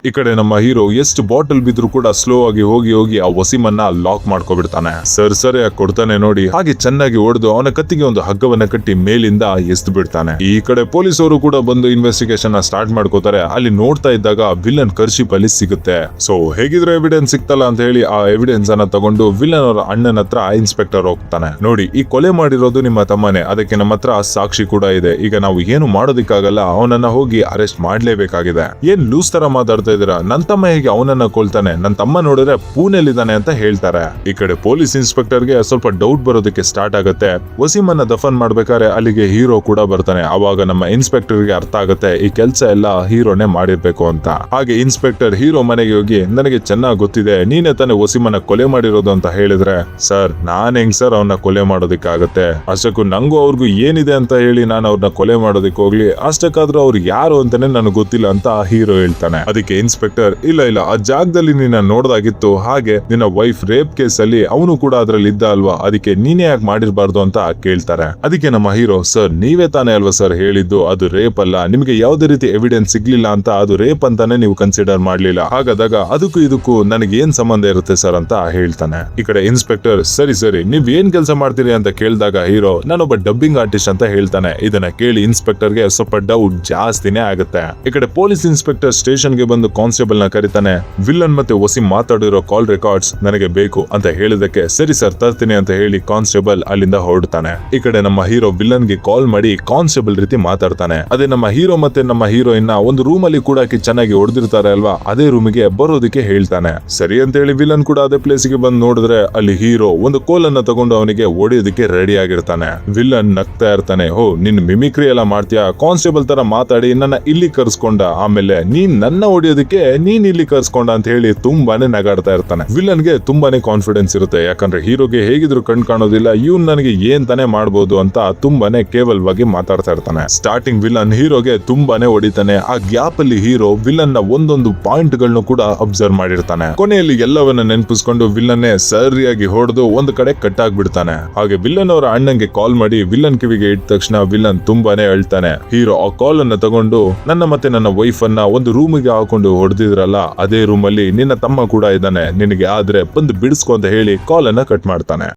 ಈ ಕಡೆ ನಮ್ಮ ಹೀರೋ ಎಷ್ಟು ಬಾಟಲ್ ಬಿದ್ರು ಕೂಡ ಸ್ಲೋ ಆಗಿ ಹೋಗಿ ಆ ವಸೀಮನ್ನ ಲಾಕ್ ಮಾಡ್ಕೊಬಿಡ್ತಾನೆ. ಸರಿಯಾಗಿ ಕೊಡ್ತಾನೆ ನೋಡಿ. ಹಾಗೆ ಚೆನ್ನಾಗಿ ಹೊಡೆದು ಅವನ ಕತ್ತಿಗೆ ಒಂದು ಹಗ್ಗವನ್ನ ಕಟ್ಟಿ ಮೇಲಿಂದ ಎಸ್ದು ಬಿಡ್ತಾನೆ. ಈ ಕಡೆ ಪೊಲೀಸ್ ಅವರು ಕೂಡ ಬಂದು ಇನ್ವೆಸ್ಟಿಗೇಷನ್ ಸ್ಟಾರ್ಟ್ ಮಾಡ್ಕೋತಾರೆ. ಅಲ್ಲಿ ನೋಡ್ತಾ ಇದ್ದಾಗ ವಿಲನ್ ಕರ್ಶಿಪ್ ಅಲ್ಲಿ ಸಿಗುತ್ತೆ. ಸೊ ಹೇಗಿದ್ರೆ ಎವಿಡೆನ್ಸ್ ಸಿಕ್ತಲ್ಲ ಅಂತ ಹೇಳಿ ಆ ಎವಿಡೆನ್ಸ್ ಅನ್ನ ತಗೊಂಡು ವಿಲನ್ ಅವರ ಅಣ್ಣನ ಹತ್ರ ಇನ್ಸ್ಪೆಕ್ಟರ್ ಹೋಗ್ತಾನೆ. ನೋಡಿ ಈ ಕೊಲೆ ಮಾಡಿರೋದು ನಿಮ್ಮ ತಮ್ಮನೇ, ಅದಕ್ಕೆ ನಮ್ಮ ಹತ್ರ ಸಾಕ್ಷಿ ಕೂಡ ಇದೆ, ಈಗ ನಾವು ಏನು ಮಾಡೋದಿಕ್ಕಾಗಲ್ಲ, ಅವನನ್ನ ಹೋಗಿ ಅರೆಸ್ಟ್ ಮಾಡ್ಲೇಬೇಕಾಗಿದೆ. ಏನ್ ಲೂಸ್ ತರ ಮಾತಾಡ್ತಾ ಇದೀರಾ, ನನ್ ತಮ್ಮ ಹೇಗೆ ಅವನನ್ನ ಕೊಲ್ತಾನೆ, ನನ್ ತಮ್ಮ ನೋಡಿದ್ರೆ ಪೂನೆಲಿದ್ದಾನೆ ಅಂತ ಹೇಳ್ತಾರೆ. ಈ ಕಡೆ ಪೊಲೀಸ್ ಇನ್ಸ್ಪೆಕ್ಟರ್ಗೆ ಸ್ವಲ್ಪ ಡೌಟ್ ಬರೋದಕ್ಕೆ ಸ್ಟಾರ್ಟ್ ಆಗುತ್ತೆ. ವಸೀಮನ್ನ ದಫನ್ ಮಾಡ್ಬೇಕಾದ್ರೆ ಅಲ್ಲಿಗೆ ಹೀರೋ ಕೂಡ ಬರ್ತಾನೆ. ಅವಾಗ ನಮ್ಮ ಇನ್ಸ್ಪೆಕ್ಟರ್ಗೆ ಅರ್ಥ ಆಗುತ್ತೆ ಈ ಕೆಲಸ ಎಲ್ಲ ಹೀರೋನೇ ಮಾಡಿರ್ಬೇಕು ಅಂತ. ಹಾಗೆ ಇನ್ಸ್ಪೆಕ್ಟರ್ ಹೀರೋ ಮನೆಗೆ ಹೋಗಿ ನನಗೆ ಚೆನ್ನಾಗಿ ಗೊತ್ತಿದೆ ನೀನೇ ತಾನೇ ವಸೀಮನ್ನ ಕೊಲೆ ಮಾಡಿರೋದು ಅಂತ ಹೇಳಿದ್ರೆ, ಸರ್ ನಾನ್ ಹೆಂಗ್ ಸರ್ ಅವನ್ನ ಕೊಲೆ ಮಾಡೋದಿಕ್ಕಾಗತ್ತೆ, ಅಷ್ಟಕ್ಕೂ ನಂಗೂ ಅವ್ರಿಗೂ ಏನಿದೆ ಅಂತ ಹೇಳಿ ನಾನು ಅವ್ರನ್ನ ಕೊಲೆ ಮಾಡೋದಿಕ್ ಹೋಗ್ಲಿ, ಅಷ್ಟಕ್ಕಾದ್ರೂ ಅವ್ರು ಯಾರು ಅಂತಾನೆ ನನಗೆ ಗೊತ್ತಿಲ್ಲ ಅಂತ ಹೀರೋ ಹೇಳ್ತಾನೆ. ಅದಕ್ಕೆ ಇನ್ಸ್ಪೆಕ್ಟರ್ ಇಲ್ಲ ಆ ಜಾಗದಲ್ಲಿ ನಿನ್ನ ನೋಡ್ದಾಗಿತ್ತು, ಹಾಗೆ ನಿನ್ನ ವೈಫ್ ರೇಪ್ ಕೇಸ್ ಅಲ್ಲಿ ಅವನು ಕೂಡ ಅದ್ರಲ್ಲಿ ಇದ್ದ ಅಲ್ವಾ, ಅದಕ್ಕೆ ನೀನೇ ಯಾಕೆ ಮಾಡಿರ್ಬಾರ್ದು ಅಂತ ಕೇಳ್ತಾರೆ. ಅದಕ್ಕೆ ನಮ್ಮ ಹೀರೋ ಸರ್ ನೀವೇ ತಾನೇ ಅಲ್ವಾ ಸರ್ ಹೇಳಿದ್ದು ಅದು ರೇಪ್ ಅಲ್ಲ, ನಿಮ್ಗೆ ಯಾವ್ದೇ ರೀತಿ ಎವಿಡೆನ್ಸ್ ಸಿಗ್ಲಿಲ್ಲ ಅಂತ ಅದು ರೇಪ್ ಅಂತಾನೆ ನೀವು ಕನ್ಸಿಡರ್ ಮಾಡ್ಲಿಲ್ಲ, ಹಾಗಾದಾಗ ಅದಕ್ಕೂ ಇದಕ್ಕೂ ನನಗೆ ಏನ್ ಸಂಬಂಧ ಇರುತ್ತೆ ಸರ್ ಅಂತ ಹೇಳ್ತಾನೆ. ಈ ಕಡೆ ಇನ್ಸ್ಪೆಕ್ಟರ್ ಸರಿ ನೀವ್ ಏನ್ ಕೆಲಸ ಮಾಡ್ತೀರಿ ಅಂತ ಕೇಳಿದಾಗ ಹೀರೋ ನಾನೊಬ್ಬ ಡಬ್ಬಿಂಗ್ ಆರ್ಟಿಸ್ಟ್ ಅಂತ ಹೇಳ್ತಾನೆ. ಇದನ್ನ ಕೇಳಿ ಇನ್ಸ್ಪೆಕ್ಟರ್ಗೆ ಸ್ವಲ್ಪ ಡೌಟ್ ಜಾಸ್ತಿನೇ ಆಗುತ್ತೆ. ಈ ಕಡೆ ಪೊಲೀಸ್ ಇನ್ಸ್ಪೆಕ್ಟರ್ ಸ್ಟೇಷನ್ಗೆ ಬಂದು ಕಾನ್ಸ್ಟೇಬಲ್ ನ ಕರೀತಾನೆ. ವಿಲನ್ ಮತ್ತೆ ವಸೀಂ ಮಾತಾಡಿರೋ ಕಾಲ್ ರೆಕಾರ್ಡ್ಸ್ ನನಗೆ ಬೇಕು ಅಂತ ಹೇಳಿದಕ್ಕೆ ಸರಿ ಸರ್ ತರ್ತೀನಿ ಅಂತ ಹೇಳಿ ಕಾನ್ಸ್ಟೇಬಲ್ ಅಲ್ಲಿಂದ ಹೊರಡ್ತಾನೆ. ಈ ಕಡೆ ನಮ್ಮ ಹೀರೋ ವಿಲನ್ ಗೆ ಕಾಲ್ ಮಾಡಿ ಕಾನ್ಸ್ಟೇಬಲ್ ರೀತಿ ಮಾತಾಡ್ತಾನೆ. ಅದೇ ನಮ್ಮ ಹೀರೋ ಮತ್ತೆ ನಮ್ಮ ಹೀರೋಯಿನ್ ಒಂದು ರೂಮ್ ಅಲ್ಲಿ ಕೂಡ ಚೆನ್ನಾಗಿ ಹೊಡೆದಿರ್ತಾರೆ ಅಲ್ವಾ, ಅದೇ ರೂಮಿಗೆ ಬರೋದಕ್ಕೆ ಹೇಳ್ತಾನೆ. ಸರಿ ಅಂತ ಹೇಳಿ ವಿಲನ್ ಕೂಡ ಅದೇ ಪ್ಲೇಸ್ ಗೆ ಬಂದು ನೋಡಿದ್ರೆ ಅಲ್ಲಿ ಹೀರೋ ಒಂದು ಕೋಲನ್ನ ತಗೊಂಡು ಅವನಿಗೆ ಹೊಡೆಯೋದಕ್ಕೆ ರೆಡಿ ಆಗಿರ್ತಾನೆ. ವಿಲನ್ ನಗ್ತಾ ಇರ್ತಾನೆ, ಹೋ ನಿನ್ ಮಿಮಿಕ್ರಿ ಎಲ್ಲ ಮಾಡ್ತೀಯಾ, ಕಾನ್ಸ್ಟೇಬಲ್ ತರ ಮಾತಾಡಿ ನನ್ನ ಇಲ್ಲಿ ಕರ್ಸ್ಕೊಂಡ, ಆಮೇಲೆ ನೀನ್ ನನ್ನ ಹೊಡೆಯೋದಕ್ಕೆ ಕೇಳಿದಕ್ಕೆ ನೀನ್ ಇಲ್ಲಿ ಕರ್ಸ್ಕೊಂಡ ಅಂತ ಹೇಳಿ ತುಂಬಾನೇ ನಗಾಡ್ತಾ ಇರ್ತಾನೆ. ವಿಲನ್ ಗೆ ತುಂಬಾನೇ ಕಾನ್ಫಿಡೆನ್ಸ್ ಇರುತ್ತೆ, ಯಾಕಂದ್ರೆ ಹೀರೋಗೆ ಹೇಗಿದ್ರು ಕಣ್ ಕಾಣೋದಿಲ್ಲ, ಇವ್ನ್ ನನಗೆ ಏನ್ ತಾನೇ ಮಾಡ್ಬೋದು ಅಂತ ತುಂಬಾನೇ ಕೇವಲವಾಗಿ ಮಾತಾಡ್ತಾ ಇರ್ತಾನೆ. ಸ್ಟಾರ್ಟಿಂಗ್ ವಿಲನ್ ಹೀರೋಗೆ ತುಂಬಾನೇ ಹೊಡಿತಾನೆ. ಆ ಗ್ಯಾಪ್ ಅಲ್ಲಿ ಹೀರೋ ವಿಲನ್ ನ ಒಂದೊಂದು ಪಾಯಿಂಟ್ ಗಳನ್ನು ಕೂಡ ಅಬ್ಸರ್ವ್ ಮಾಡಿರ್ತಾನೆ. ಕೊನೆಯಲ್ಲಿ ಎಲ್ಲವನ್ನ ನೆನಪಿಸ್ಕೊಂಡು ವಿಲನ್ನೇ ಸರಿಯಾಗಿ ಹೊಡೆದು ಒಂದು ಕಡೆ ಕಟ್ ಆಗ್ಬಿಡ್ತಾನೆ. ಹಾಗೆ ವಿಲನ್ ಅವರ ಅಣ್ಣಂಗೆ ಕಾಲ್ ಮಾಡಿ ವಿಲನ್ ಕಿವಿಗೆ ಇಟ್ಟ ತಕ್ಷಣ ವಿಲನ್ ತುಂಬಾನೇ ಅಳ್ತಾನೆ. ಹೀರೋ ಆ ಕಾಲ್ ಅನ್ನ ತಗೊಂಡು ನನ್ನ ಮತ್ತೆ ನನ್ನ ವೈಫ್ ಅನ್ನ ಒಂದು ರೂಮಿಗೆ ಹಾಕೊಂಡು ಹೊಡೆದಿದ್ರಲ್ಲ, ಅದೇ ರೂಮ್ ಅಲ್ಲಿ ನಿನ್ನ ತಮ್ಮ ಕೂಡ ಇದ್ದಾನೆ, ನಿನಗೆ ಆದ್ರೆ ಬಂದು ಬಿಡಿಸ್ಕೊ ಅಂತ ಹೇಳಿ ಕಾಲ್ ಅನ್ನ ಕಟ್ ಮಾಡ್ತಾನೆ.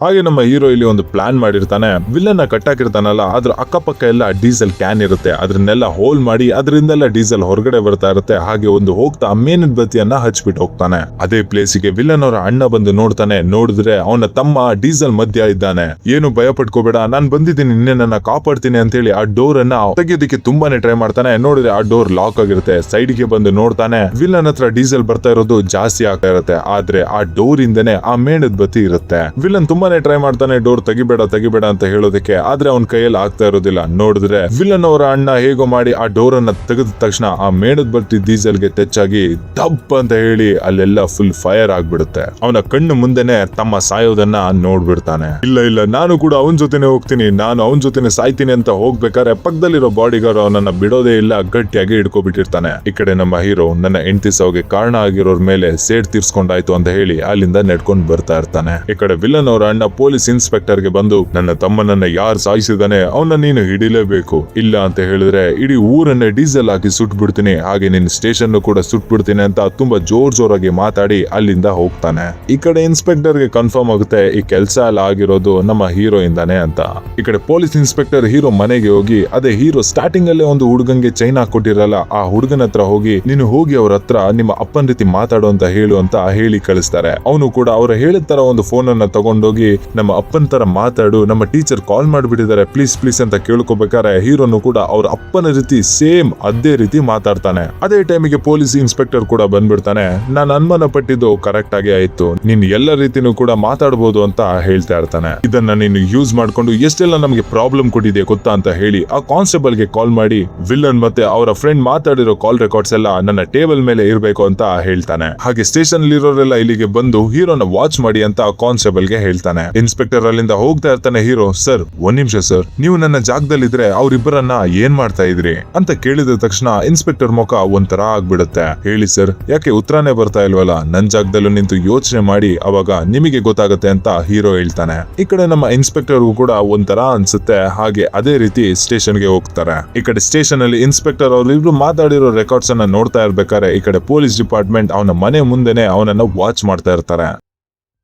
ಹಾಗೆ ನಮ್ಮ ಹೀರೋ ಇಲ್ಲಿ ಒಂದು ಪ್ಲಾನ್ ಮಾಡಿರ್ತಾನೆ. ವಿಲನ್ ಕಟ್ಟಾಕಿರ್ತಾನಲ್ಲ, ಅದ್ರ ಅಕ್ಕಪಕ್ಕ ಎಲ್ಲ ಡೀಸೆಲ್ ಕ್ಯಾನ್ ಇರುತ್ತೆ, ಅದ್ರನ್ನೆಲ್ಲ ಹೋಲ್ ಮಾಡಿ ಅದರಿಂದೆಲ್ಲ ಡೀಸೆಲ್ ಹೊರಗಡೆ ಬರ್ತಾ ಇರುತ್ತೆ. ಹಾಗೆ ಒಂದು ಹೋಗ್ತಾ ಮೇನಿನ ಬತ್ತಿಯನ್ನ ಹಚ್ಬಿಟ್ಟು ಹೋಗ್ತಾನೆ. ಅದೇ ಪ್ಲೇಸಿಗೆ ವಿಲನ್ ಅವರ ಅಣ್ಣ ಬಂದು ನೋಡ್ತಾನೆ. ನೋಡಿದ್ರೆ ಅವನ ತಮ್ಮ ಡೀಸೆಲ್ ಮಧ್ಯ ಇದ್ದಾನೆ. ಏನು ಭಯ ಪಡ್ಕೋಬೇಡ, ನಾನ್ ಬಂದಿದ್ದೀನಿ, ನಿನ್ನೆ ನನ್ನ ಕಾಪಾಡ್ತೀನಿ ಅಂತ ಹೇಳಿ ಆ ಡೋರ್ ಅನ್ನ ತೆಗೆಯೋದಕ್ಕೆ ತುಂಬಾನೇ ಟ್ರೈ ಮಾಡ್ತಾನೆ. ನೋಡಿದ್ರೆ ಆ ಡೋರ್ ಲಾಕ್ ಆಗಿರುತ್ತೆ. ಸೈಡ್ ಗೆ ಬಂದು ನೋಡ್ತಾನೆ, ವಿಲನ್ ಹತ್ರ ಡೀಸೆಲ್ ಬರ್ತಾ ಇರೋದು ಜಾಸ್ತಿ ಆಗ್ತಾ ಇರುತ್ತೆ. ಆದ್ರೆ ಆ ಡೋರ್ ಇಂದನೇ ಆ ಮೇಣದ ಬತ್ತಿ ಇರುತ್ತೆ. ವಿಲನ್ ತುಂಬಾನೇ ಟ್ರೈ ಮಾಡ್ತಾನೆ ಡೋರ್ ತೆಗಿಬೇಡ ಅಂತ ಹೇಳೋದಕ್ಕೆ, ಆದ್ರೆ ಅವನ ಕೈಯಲ್ಲಿ ಆಗ್ತಾ ಇರೋದಿಲ್ಲ. ನೋಡಿದ್ರೆ ವಿಲನ್ ಅವರ ಅಣ್ಣ ಹೇಗೋ ಮಾಡಿ ಆ ಡೋರ್ ಅನ್ನ ತೆಗೆದ ತಕ್ಷಣ ಆ ಮೇಣದ ಬತ್ತಿ ಡೀಸೆಲ್ ಗೆ ಟಚ್ ಆಗಿ ಡಬ್ ಅಂತ ಹೇಳಿ ಅಲ್ಲೆಲ್ಲ ಫುಲ್ ಫೈರ್ ಆಗ್ಬಿಡುತ್ತೆ. ಅವನ ಕಣ್ಣು ಮುಂದೆನೆ ತಮ್ಮ ಸಾಯೋದನ್ನ ನೋಡ್ಬಿಡ್ತಾನೆ. ಇಲ್ಲ ನಾನು ಕೂಡ ಅವನ ಜೊತೆನೆ ಹೋಗ್ತೀನಿ, ನಾನು ಅವನ ಜೊತೆನೆ ಸಾಯ್ತೀನಿ ಅಂತ ಹೋಗ್ಬೇಕಾದ್ರೆ ಪಕ್ಕದಲ್ಲಿರೋ ಬಾಡಿಗಾರ್ಡ್ ಅವನನ್ನ ಬಿಡೋದೇ ಇಲ್ಲ, ಗಟ್ಟಿಯಾಗಿ ಹಿಡ್ಕೊಬಿಟ್ಟಿರ್ತಾನೆ. ಈ ಕಡೆ ನಮ್ಮ ಹೀರೋ ನನ್ನ ಹೆಂಡತಿ ಸಾವಿಗೆ ಕಾರಣ ಆಗಿರೋರ್ ಮೇಲೆ ಸೇಡ್ ತೀರ್ಸ್ಕೊಂಡಾಯ್ತು ಅಂತ ಹೇಳಿ ಅಲ್ಲಿಂದ ನಡ್ಕೊಂಡು ಬರ್ತಾ ಇರ್ತಾನೆ. ಈ ಕಡೆ ವಿಲನ್ ಅವರ ಅಣ್ಣ ಪೊಲೀಸ್ ಇನ್ಸ್ಪೆಕ್ಟರ್ ಗೆ ಬಂದು ನನ್ನ ತಮ್ಮನನ್ನ ಯಾರು ಸಾಯಿಸಿದಾನೆ ಅವನ್ನ ನೀನು ಹಿಡಿಲೇಬೇಕು, ಇಲ್ಲ ಅಂತ ಹೇಳಿದ್ರೆ ಇಡೀ ಊರನ್ನೇ ಡೀಸೆಲ್ ಹಾಕಿ ಸುಟ್ಬಿಡ್ತೀನಿ, ಹಾಗೆ ನಿನ್ನ ಸ್ಟೇಷನ್ ಕೂಡ ಸುಟ್ಬಿಡ್ತೀನಿ ಅಂತ ತುಂಬಾ ಜೋರಾಗಿ ಮಾತಾಡಿ ಅಲ್ಲಿಂದ ಹೋಗ್ತಾನೆ. ಈ ಕಡೆ ಇನ್ಸ್ಪೆಕ್ಟರ್ ಗೆ ಕನ್ಫರ್ಮ್ ಆಗುತ್ತೆ ಈ ಕೆಲಸ ಎಲ್ಲ ಆಗಿರೋದು ನಮ್ಮ ಹೀರೋ ಇಂದಾನೆ ಅಂತ. ಈ ಕಡೆ ಪೊಲೀಸ್ ಇನ್ಸ್ಪೆಕ್ಟರ್ ಹೀರೋ ಮನೆಗೆ ಹೋಗಿ, ಅದೇ ಹೀರೋ ಸ್ಟಾರ್ಟಿಂಗ್ ಅಲ್ಲೇ ಒಂದು ಹುಡುಗಂಗೆ ಚೈನ್ ಹಾಕೊಟ್ಟಿರಲ್ಲ, ಆ ಹುಡುಗನ ಹತ್ರ ಹೋಗಿ ನೀನು ಹೋಗಿ ಅವ್ರ ಹತ್ರ ನಿಮ್ಮ ಅಪ್ಪನ ರೀತಿ ಮಾತಾಡು ಅಂತ ಹೇಳು ಅಂತ ಹೇಳಿ ಕಳಿಸ್ತಾರೆ. ಅವನು ಕೂಡ ಅವ್ರ ಹೇಳಿದ ತರ ಒಂದು ಫೋನ್ ಅನ್ನ ತಗೊಂಡೋಗಿ ನಮ್ಮ ಅಪ್ಪನ ತರ ಮಾತಾಡು, ನಮ್ಮ ಟೀಚರ್ ಕಾಲ್ ಮಾಡಿಬಿಟ್ಟಿದ್ದಾರೆ ಪ್ಲೀಸ್ ಅಂತ ಕೇಳ್ಕೋಬೇಕಾರೆ ಹೀರೋನು ಕೂಡ ಅವ್ರ ಅಪ್ಪನ ರೀತಿ ಸೇಮ್ ಅದೇ ರೀತಿ ಮಾತಾಡ್ತಾನೆ. ಅದೇ ಟೈಮಿಗೆ ಪೊಲೀಸ್ ಇನ್ಸ್ಪೆಕ್ಟರ್ ಕೂಡ ಬಂದ್ಬಿಡ್ತಾನೆ. ನಾನು ಅನುಮಾನ ಪಟ್ಟಿದ್ದು ಕರೆಕ್ಟ್ ಆಗಿ ಆಯ್ತು, ನೀನ್ ಎಲ್ಲ ರೀತಿನೂ ಕೂಡ ಮಾತಾಡಬಹುದು ಅಂತ ಹೇಳ್ತಾ ಇರ್ತಾನೆ. ಇದನ್ನ ನೀನು ಯೂಸ್ ಮಾಡ್ಕೊಂಡು ಎಷ್ಟೆಲ್ಲ ನಮಗೆ ಪ್ರಾಬ್ಲಮ್ ಕೊಟ್ಟಿದೆ ಗೊತ್ತಾ ಅಂತ ಹೇಳಿ ಆ ಕಾನ್ಸ್ಟೇಬಲ್ ಗೆ ಕಾಲ್ ಮಾಡಿ ವಿಲನ್ ಮತ್ತೆ ಅವರ ಫ್ರೆಂಡ್ ಮಾತಾಡಿರೋ ಕಾಲ್ ರೆಕಾರ್ಡ್ಸ್ ಎಲ್ಲ ನನ್ನ ಟೇಬಲ್ ಮೇಲೆ ಇರಬೇಕು ಅಂತ ಹೇಳ್ತಾನೆ. ಹಾಗೆ ಸ್ಟೇಷನ್ ಇರೋರೆಲ್ಲ ಇಲ್ಲಿಗೆ ಬಂದು ಹೀರೋನ ವಾಚ್ ಮಾಡಿ ಅಂತ ಕಾನ್ಸ್ಟೇಬಲ್ ಗೆ ಹೇಳ್ತಾನೆ. ಇನ್ಸ್ಪೆಕ್ಟರ್ ಅಲ್ಲಿಂದ ಹೋಗ್ತಾ ಇರ್ತಾನೆ. ಹೀರೋ ಸರ್ ಒಂದ್ ನಿಮಿಷ ಸರ್, ನೀವು ನನ್ನ ಜಾಗದಲ್ಲಿದ್ರೆ ಅವ್ರಿಬ್ಬರನ್ನ ಏನ್ ಮಾಡ್ತಾ ಇದ್ರಿ ಅಂತ ಕೇಳಿದ ತಕ್ಷಣ ಇನ್ಸ್ಪೆಕ್ಟರ್ ಮುಖ ಒಂಥರ ಆಗ್ಬಿಡುತ್ತೆ. ಹೇಳಿ ಸರ್, ಯಾಕೆ ಉತ್ತರನೇ ಬರ್ತಾ ಇಲ್ವಲ್ಲ, ನನ್ ಜಾಗದಲ್ಲೂ ನಿಂತು ಯೋಚನೆ ಮಾಡಿ ಅವಾಗ ನಿಮಗೆ ಗೊತ್ತಾಗುತ್ತೆ ಅಂತ ಹೀರೋ ಹೇಳ್ತಾನೆ. ಈ ಕಡೆ ನಮ್ಮ ಇನ್ಸ್ಪೆಕ್ಟರ್ಗೂ ಕೂಡ ಒಂಥರ ಅನ್ಸುತ್ತೆ. ಹಾಗೆ ಅದೇ ರೀತಿ ಸ್ಟೇಷನ್ ಗೆ ಹೋಗ್ತಾರೆ. ಈ ಕಡೆ ಸ್ಟೇಷನ್ ಅಲ್ಲಿ ಇನ್ಸ್ಪೆಕ್ಟರ್ ಅವ್ರಿಬ್ರು ಮಾತಾಡಿರೋ ರೆಕಾರ್ಡ್ಸ್ ಅನ್ನ ನೋಡ್ತಾ ಇರ್ಬೇಕಾದ್ರೆ ಈ ಕಡೆ ಪೊಲೀಸ್ ಡಿಪಾರ್ಟ್ಮೆಂಟ್ ಅವನ ಮನೆ ಮುಂದೆನೆ ಅವನನ್ನ ವಾಚ್ ಮಾಡ್ತಾ ಇರ್ತಾರೆ.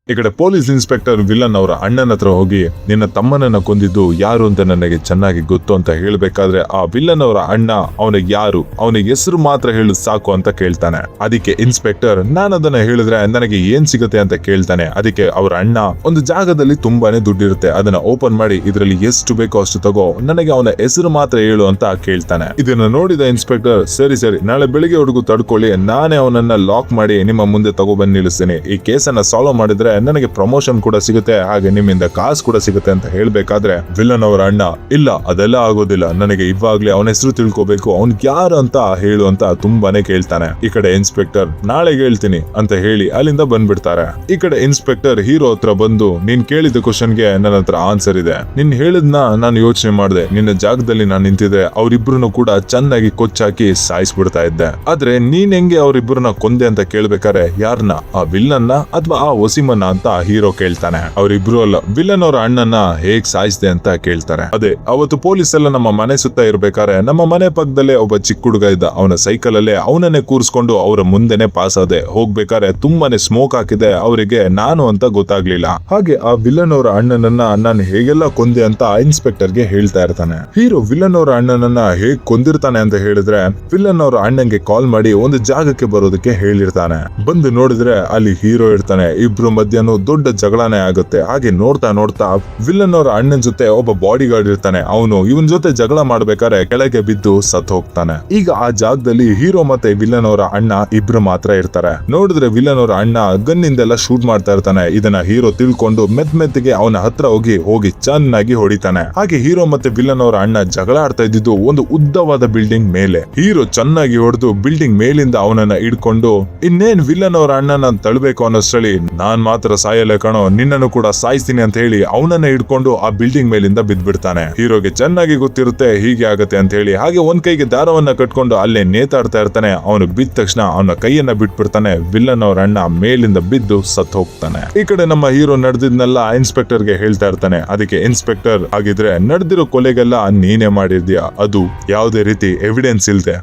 ಈ ಕಡೆ ಪೊಲೀಸ್ ಇನ್ಸ್ಪೆಕ್ಟರ್ ವಿಲನ್ ಅವರ ಅಣ್ಣನ ಹತ್ರ ಹೋಗಿ ನಿನ್ನ ತಮ್ಮನನ್ನ ಕೊಂದಿದ್ದು ಯಾರು ಅಂತ ನನಗೆ ಚೆನ್ನಾಗಿ ಗೊತ್ತು ಅಂತ ಹೇಳ್ಬೇಕಾದ್ರೆ ಆ ವಿಲನ್ ಅವರ ಅಣ್ಣ ಅವನಿಗೆ ಯಾರು, ಅವನಿಗೆ ಹೆಸರು ಮಾತ್ರ ಹೇಳು ಸಾಕು ಅಂತ ಕೇಳ್ತಾನೆ. ಅದಕ್ಕೆ ಇನ್ಸ್ಪೆಕ್ಟರ್ ನಾನು ಅದನ್ನ ಹೇಳಿದ್ರೆ ನನಗೆ ಏನ್ ಸಿಗುತ್ತೆ ಅಂತ ಕೇಳ್ತಾನೆ. ಅದಕ್ಕೆ ಅವರ ಅಣ್ಣ ಒಂದು ಜಾಗದಲ್ಲಿ ತುಂಬಾನೇ ದುಡ್ಡಿರುತ್ತೆ, ಅದನ್ನ ಓಪನ್ ಮಾಡಿ ಇದರಲ್ಲಿ ಎಷ್ಟು ಬೇಕೋ ಅಷ್ಟು ತಗೋ, ನನಗೆ ಅವನ ಹೆಸರು ಮಾತ್ರ ಹೇಳು ಅಂತ ಕೇಳ್ತಾನೆ. ಇದನ್ನ ನೋಡಿದ ಇನ್ಸ್ಪೆಕ್ಟರ್ ಸರಿ ನಾಳೆ ಬೆಳಿಗ್ಗೆ ಹುಡುಗು ತಡ್ಕೊಳ್ಳಿ, ನಾನೇ ಅವನನ್ನ ಲಾಕ್ ಮಾಡಿ ನಿಮ್ಮ ಮುಂದೆ ತಗೊಬಂದು ನಿಲ್ಲಿಸ್ತೀನಿ, ಈ ಕೇಸನ್ನ ಸಾಲ್ವ್ ಮಾಡಿದ್ರೆ ನನಗೆ ಪ್ರಮೋಷನ್ ಕೂಡ ಸಿಗುತ್ತೆ, ಹಾಗೆ ನಿಮ್ಮಿಂದ ಕಾಸು ಕೂಡ ಸಿಗುತ್ತೆ ಅಂತ ಹೇಳ್ಬೇಕಾದ್ರೆ ವಿಲನ್ ಅವರ ಅಣ್ಣ ಇಲ್ಲ ಅದೆಲ್ಲ ಆಗೋದಿಲ್ಲ, ನನಗೆ ಇವಾಗ್ಲೇ ಅವನ ಹೆಸರು ತಿಳ್ಕೋಬೇಕು, ಅವ್ನ್ ಯಾರು ಅಂತ ಹೇಳು ಅಂತ ತುಂಬಾನೇ ಕೇಳ್ತಾನೆ. ಈ ಕಡೆ ಇನ್ಸ್ಪೆಕ್ಟರ್ ನಾಳೆಗೆ ಹೇಳ್ತೀನಿ ಅಂತ ಹೇಳಿ ಅಲ್ಲಿಂದ ಬಂದ್ಬಿಡ್ತಾರೆ. ಈ ಕಡೆ ಇನ್ಸ್ಪೆಕ್ಟರ್ ಹೀರೋ ಹತ್ರ ಬಂದು ನೀನ್ ಕೇಳಿದ ಕ್ವಶನ್ಗೆ ನನ್ನ ಹತ್ರ ಆನ್ಸರ್ ಇದೆ, ನಿನ್ ಹೇಳಿದ್ನ ನಾನು ಯೋಚನೆ ಮಾಡಿದೆ, ನಿನ್ನ ಜಾಗದಲ್ಲಿ ನಾನು ನಿಂತಿದ್ರೆ ಅವರಿಬ್ರು ಕೂಡ ಚೆನ್ನಾಗಿ ಕೊಚ್ಚಾಕಿ ಸಾಯಿಸ್ಬಿಡ್ತಾ ಇದ್ದೆ, ಆದ್ರೆ ನೀನ್ ಹೆಂಗೆ ಅವರಿಬ್ಬರನ್ನ ಕೊಂದೆ ಅಂತ ಕೇಳ್ಬೇಕಾರೆ ಯಾರನ್ನ, ಆ ವಿಲ್ಲನ್ನ ಅಥವಾ ಆ ವಸೀಮನ್ನ ಅಂತ ಹೀರೋ ಕೇಳ್ತಾನೆ. ಅವರಿಬ್ರು ಅಲ್ಲ, ವಿಲನ್ ಅವರ ಅಣ್ಣನ ಹೇಗ್ ಸಾಯಿಸಿದೆ ಅಂತ ಕೇಳ್ತಾರೆ. ಅದೇ ಅವತ್ತು ಪೊಲೀಸ್ ಎಲ್ಲ ನಮ್ಮ ಮನೆ ಸುತ್ತ ಇರ್ಬೇಕಾದ್ರೆ ನಮ್ಮ ಮನೆ ಪಕ್ಕದಲ್ಲೇ ಒಬ್ಬ ಚಿಕ್ಕ ಹುಡುಗ ಇದ್ದ, ಅವನ ಸೈಕಲ್ ಅಲ್ಲೇ ಅವನನ್ನೇ ಕೂರಿಸ್ಕೊಂಡು ಅವರ ಮುಂದೆನೆ ಪಾಸ್ ಆದೆ. ಹೋಗ್ಬೇಕಾದ್ರೆ ತುಂಬಾನೇ ಸ್ಮೋಕ್ ಹಾಕಿದೆ, ಅವರಿಗೆ ನಾನು ಅಂತ ಗೊತ್ತಾಗ್ಲಿಲ್ಲ. ಹಾಗೆ ಆ ವಿಲನ್ ಅವರ ಅಣ್ಣನನ್ನ ನಾನು ಹೇಗೆಲ್ಲ ಕೊಂದೆ ಅಂತ ಇನ್ಸ್ಪೆಕ್ಟರ್ ಗೆ ಹೇಳ್ತಾ ಇರ್ತಾನೆ. ಹೀರೋ ವಿಲನ್ ಅವರ ಅಣ್ಣನನ್ನ ಹೇಗ್ ಕೊಂದಿರ್ತಾನೆ ಅಂತ ಹೇಳಿದ್ರೆ ವಿಲನ್ ಅವರ ಅಣ್ಣಂಗೆ ಕಾಲ್ ಮಾಡಿ ಒಂದು ಜಾಗಕ್ಕೆ ಬರೋದಕ್ಕೆ ಹೇಳಿರ್ತಾನೆ. ಬಂದು ನೋಡಿದ್ರೆ ಅಲ್ಲಿ ಹೀರೋ ಇರ್ತಾನೆ. ಇಬ್ರು ಮಧ್ಯೆ ಮಧ್ಯನೂ ದೊಡ್ಡ ಜಗಳನೇ ಆಗುತ್ತೆ. ಹಾಗೆ ನೋಡ್ತಾ ನೋಡ್ತಾ ವಿಲನ್ ಅವರ ಅಣ್ಣನ ಜೊತೆ ಒಬ್ಬ ಬಾಡಿ ಗಾರ್ಡ್ ಇರ್ತಾನೆ. ಅವನು ಇವನ್ ಜೊತೆ ಜಗಳ ಮಾಡ್ಬೇಕಾದ್ರೆ ಕೆಳಗೆ ಬಿದ್ದು ಸತ್ ಹೋಗ್ತಾನೆ. ಈಗ ಆ ಜಾಗದಲ್ಲಿ ಹೀರೋ ಮತ್ತೆ ವಿಲನ್ ಅವರ ಅಣ್ಣ ಇಬ್ರು ಮಾತ್ರ ಇರ್ತಾರೆ. ನೋಡಿದ್ರೆ ವಿಲನ್ ಅವರ ಅಣ್ಣ ಗನ್ನಿಂದೆಲ್ಲ ಶೂಟ್ ಮಾಡ್ತಾ ಇರ್ತಾನೆ. ಇದನ್ನ ಹೀರೋ ತಿಳ್ಕೊಂಡು ಮೆತ್ತಿಗೆ ಅವನ ಹತ್ರ ಹೋಗಿ ಚೆನ್ನಾಗಿ ಹೊಡಿತಾನೆ. ಹಾಗೆ ಹೀರೋ ಮತ್ತೆ ವಿಲನ್ ಅವರ ಅಣ್ಣ ಜಗಳ ಆಡ್ತಾ ಇದ್ದಿದ್ದು ಒಂದು ಉದ್ದವಾದ ಬಿಲ್ಡಿಂಗ್ ಮೇಲೆ. ಹೀರೋ ಚೆನ್ನಾಗಿ ಹೊಡೆದು ಬಿಲ್ಡಿಂಗ್ ಮೇಲಿಂದ ಅವನನ್ನ ಹಿಡ್ಕೊಂಡು ಇನ್ನೇನ್ ವಿಲನ್ ಅವರ ಅಣ್ಣನ ತಳ್ಬೇಕು ಅನ್ನೋಷ್ಟರಲ್ಲಿ ನಾನ್ ಮಾತ್ರ ಸಾಯಲ್ಲ ಕಣೋ, ನಿನ್ನನ್ನು ಕೂಡ ಸಾಯಿಸ್ತೀನಿ ಅಂತ ಹೇಳಿ ಅವನನ್ನ ಹಿಡ್ಕೊಂಡು ಆ ಬಿಲ್ಡಿಂಗ್ ಮೇಲಿಂದ ಬಿದ್ದ್ಬಿಡ್ತಾನೆ. ಹೀರೋಗೆ ಚೆನ್ನಾಗಿ ಗೊತ್ತಿರುತ್ತೆ ಹೀಗೆ ಆಗತ್ತೆ ಅಂತ ಹೇಳಿ. ಹಾಗೆ ಒಂದ್ ಕೈಗೆ ದಾರವನ್ನ ಕಟ್ಕೊಂಡು ಅಲ್ಲೇ ನೇತಾಡ್ತಾ ಇರ್ತಾನೆ. ಅವನು ಬಿದ್ದ ತಕ್ಷಣ ಅವನ ಕೈಯನ್ನ ಬಿಟ್ಬಿಡ್ತಾನೆ. ವಿಲನ್ ಅವರ ಅಣ್ಣ ಮೇಲಿಂದ ಬಿದ್ದು ಸತ್ ಹೋಗ್ತಾನೆ. ಈ ಕಡೆ ನಮ್ಮ ಹೀರೋ ನಡೆದಿದ್ನೆಲ್ಲ ಇನ್ಸ್ಪೆಕ್ಟರ್ ಗೆ ಹೇಳ್ತಾ ಇರ್ತಾನೆ. ಅದಕ್ಕೆ ಇನ್ಸ್ಪೆಕ್ಟರ್ ಆಗಿದ್ರೆ ನಡೆದಿರೋ ಕೊಲೆಗೆಲ್ಲ ನೀನೇ ಮಾಡಿದ್ಯಾ, ಅದು ಯಾವುದೇ ರೀತಿ ಎವಿಡೆನ್ಸ್ ಇಲ್ದೆ.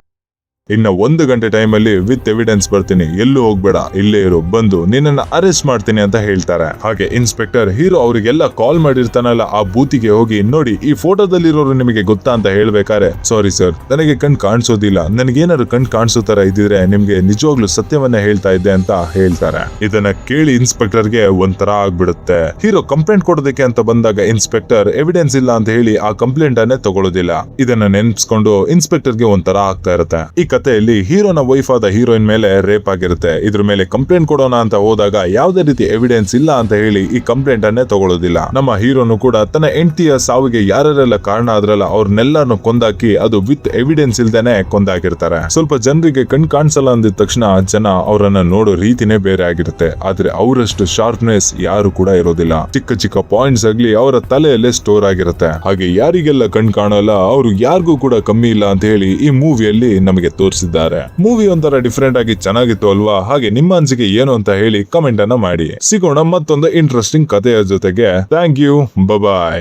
ಇನ್ನ 1 ಗಂಟೆ ಟೈಮಲ್ಲಿ ವಿತ್ ಎವಿಡೆನ್ಸ್ ಬರ್ತೀನಿ, ಎಲ್ಲೂ ಹೋಗ್ಬೇಡ, ಇಲ್ಲೇ ಇರು, ಬಂದು ನಿನ್ನನ್ನ ಅರೆಸ್ಟ್ ಮಾಡ್ತೀನಿ ಅಂತ ಹೇಳ್ತಾರೆ. ಹಾಗೆ ಇನ್ಸ್ಪೆಕ್ಟರ್ ಹೀರೋ ಅವರಿಗೆಲ್ಲ ಕಾಲ್ ಮಾಡಿರ್ತಾನಲ್ಲ ಆ ಬೂತಿಗೆ ಹೋಗಿ ನೋಡಿ ಈ ಫೋಟೋದಲ್ಲಿರೋರು ನಿಮಗೆ ಗೊತ್ತಾ ಅಂತ ಹೇಳ್ಬೇಕಾರೆ ಸಾರಿ ಸರ್ ನನಗೆ ಕಣ್ ಕಾಣಿಸೋದಿಲ್ಲ, ನನಗೇನಾದ್ರು ಕಣ್ ಕಾಣಿಸೋ ತರ ಇದ್ದಿದ್ರೆ ನಿಮ್ಗೆ ನಿಜವಾಗ್ಲೂ ಸತ್ಯವನ್ನ ಹೇಳ್ತಾ ಇದ್ದೆ ಅಂತ ಹೇಳ್ತಾರೆ. ಇದನ್ನ ಕೇಳಿ ಇನ್ಸ್ಪೆಕ್ಟರ್ಗೆ ಒಂಥರ ಆಗ್ಬಿಡುತ್ತೆ. ಹೀರೋ ಕಂಪ್ಲೇಂಟ್ ಕೊಡೋದಕ್ಕೆ ಅಂತ ಬಂದಾಗ ಇನ್ಸ್ಪೆಕ್ಟರ್ ಎವಿಡೆನ್ಸ್ ಇಲ್ಲ ಅಂತ ಹೇಳಿ ಆ ಕಂಪ್ಲೇಂಟ್ ಅನ್ನೇ ತಗೊಳ್ಳೋದಿಲ್ಲ. ಇದನ್ನ ನೆನ್ಸ್ಕೊಂಡು ಇನ್ಸ್ಪೆಕ್ಟರ್ಗೆ ಒಂಥರ ಆಗ್ತಾ ಇರುತ್ತೆ. ಈ ಕಥೆಯಲ್ಲಿ ಹೀರೋನ ವೈಫ್ ಆದ ಹೀರೋಯಿನ್ ಮೇಲೆ ರೇಪ್ ಆಗಿರುತ್ತೆ. ಇದ್ರ ಮೇಲೆ ಕಂಪ್ಲೇಂಟ್ ಕೊಡೋಣ ಅಂತ ಹೋದಾಗ ಯಾವುದೇ ರೀತಿ ಎವಿಡೆನ್ಸ್ ಇಲ್ಲ ಅಂತ ಹೇಳಿ ಈ ಕಂಪ್ಲೇಂಟ್ ಅನ್ನೇ ತಗೊಳ್ಳೋದಿಲ್ಲ. ನಮ್ಮ ಹೀರೋನು ಕೂಡ ತನ್ನ ಹೆಂಡತಿಯ ಸಾವಿಗೆ ಯಾರೆಲ್ಲ ಕಾರಣ ಆದ್ರಲ್ಲ ಅವ್ರನ್ನೆಲ್ಲರನ್ನು ಕೊಂದಾಕಿ ಅದು ವಿತ್ ಎವಿಡೆನ್ಸ್ ಇಲ್ದೇನೆ ಕೊಂದಾಕಿರ್ತಾರೆ. ಸ್ವಲ್ಪ ಜನರಿಗೆ ಕಣ್ ಕಾಣಿಸಲ್ಲ ಅಂದಿದ ತಕ್ಷಣ ಜನ ಅವರನ್ನ ನೋಡೋ ರೀತಿನೇ ಬೇರೆ ಆಗಿರುತ್ತೆ. ಆದ್ರೆ ಅವರಷ್ಟು ಶಾರ್ಪ್ನೆಸ್ ಯಾರು ಕೂಡ ಇರೋದಿಲ್ಲ. ಚಿಕ್ಕ ಚಿಕ್ಕ ಪಾಯಿಂಟ್ಸ್ ಆಗ್ಲಿ ಅವರ ತಲೆಯಲ್ಲೇ ಸ್ಟೋರ್ ಆಗಿರುತ್ತೆ. ಹಾಗೆ ಯಾರಿಗೆಲ್ಲ ಕಣ್ ಕಾಣಲ್ಲ ಅವರು ಯಾರಿಗೂ ಕೂಡ ಕಮ್ಮಿ ಇಲ್ಲ ಅಂತ ಹೇಳಿ ಈ ಮೂವಿಯಲ್ಲಿ ನಮಗೆ ತೋರಿಸಿದ್ದಾರೆ. ಮೂವಿ ಒಂಥರ ಡಿಫ್ರೆಂಟ್ ಆಗಿ ಚೆನ್ನಾಗಿತ್ತು ಅಲ್ವಾ? ಹಾಗೆ ನಿಮ್ಮ ಅನಿಸಿಕೆ ಏನು ಅಂತ ಹೇಳಿ ಕಮೆಂಟ್ ಅನ್ನ ಮಾಡಿ. ಸಿಗೋಣ ಮತ್ತೊಂದು ಇಂಟ್ರೆಸ್ಟಿಂಗ್ ಕಥೆಯ ಜೊತೆಗೆ. Thank you, bye.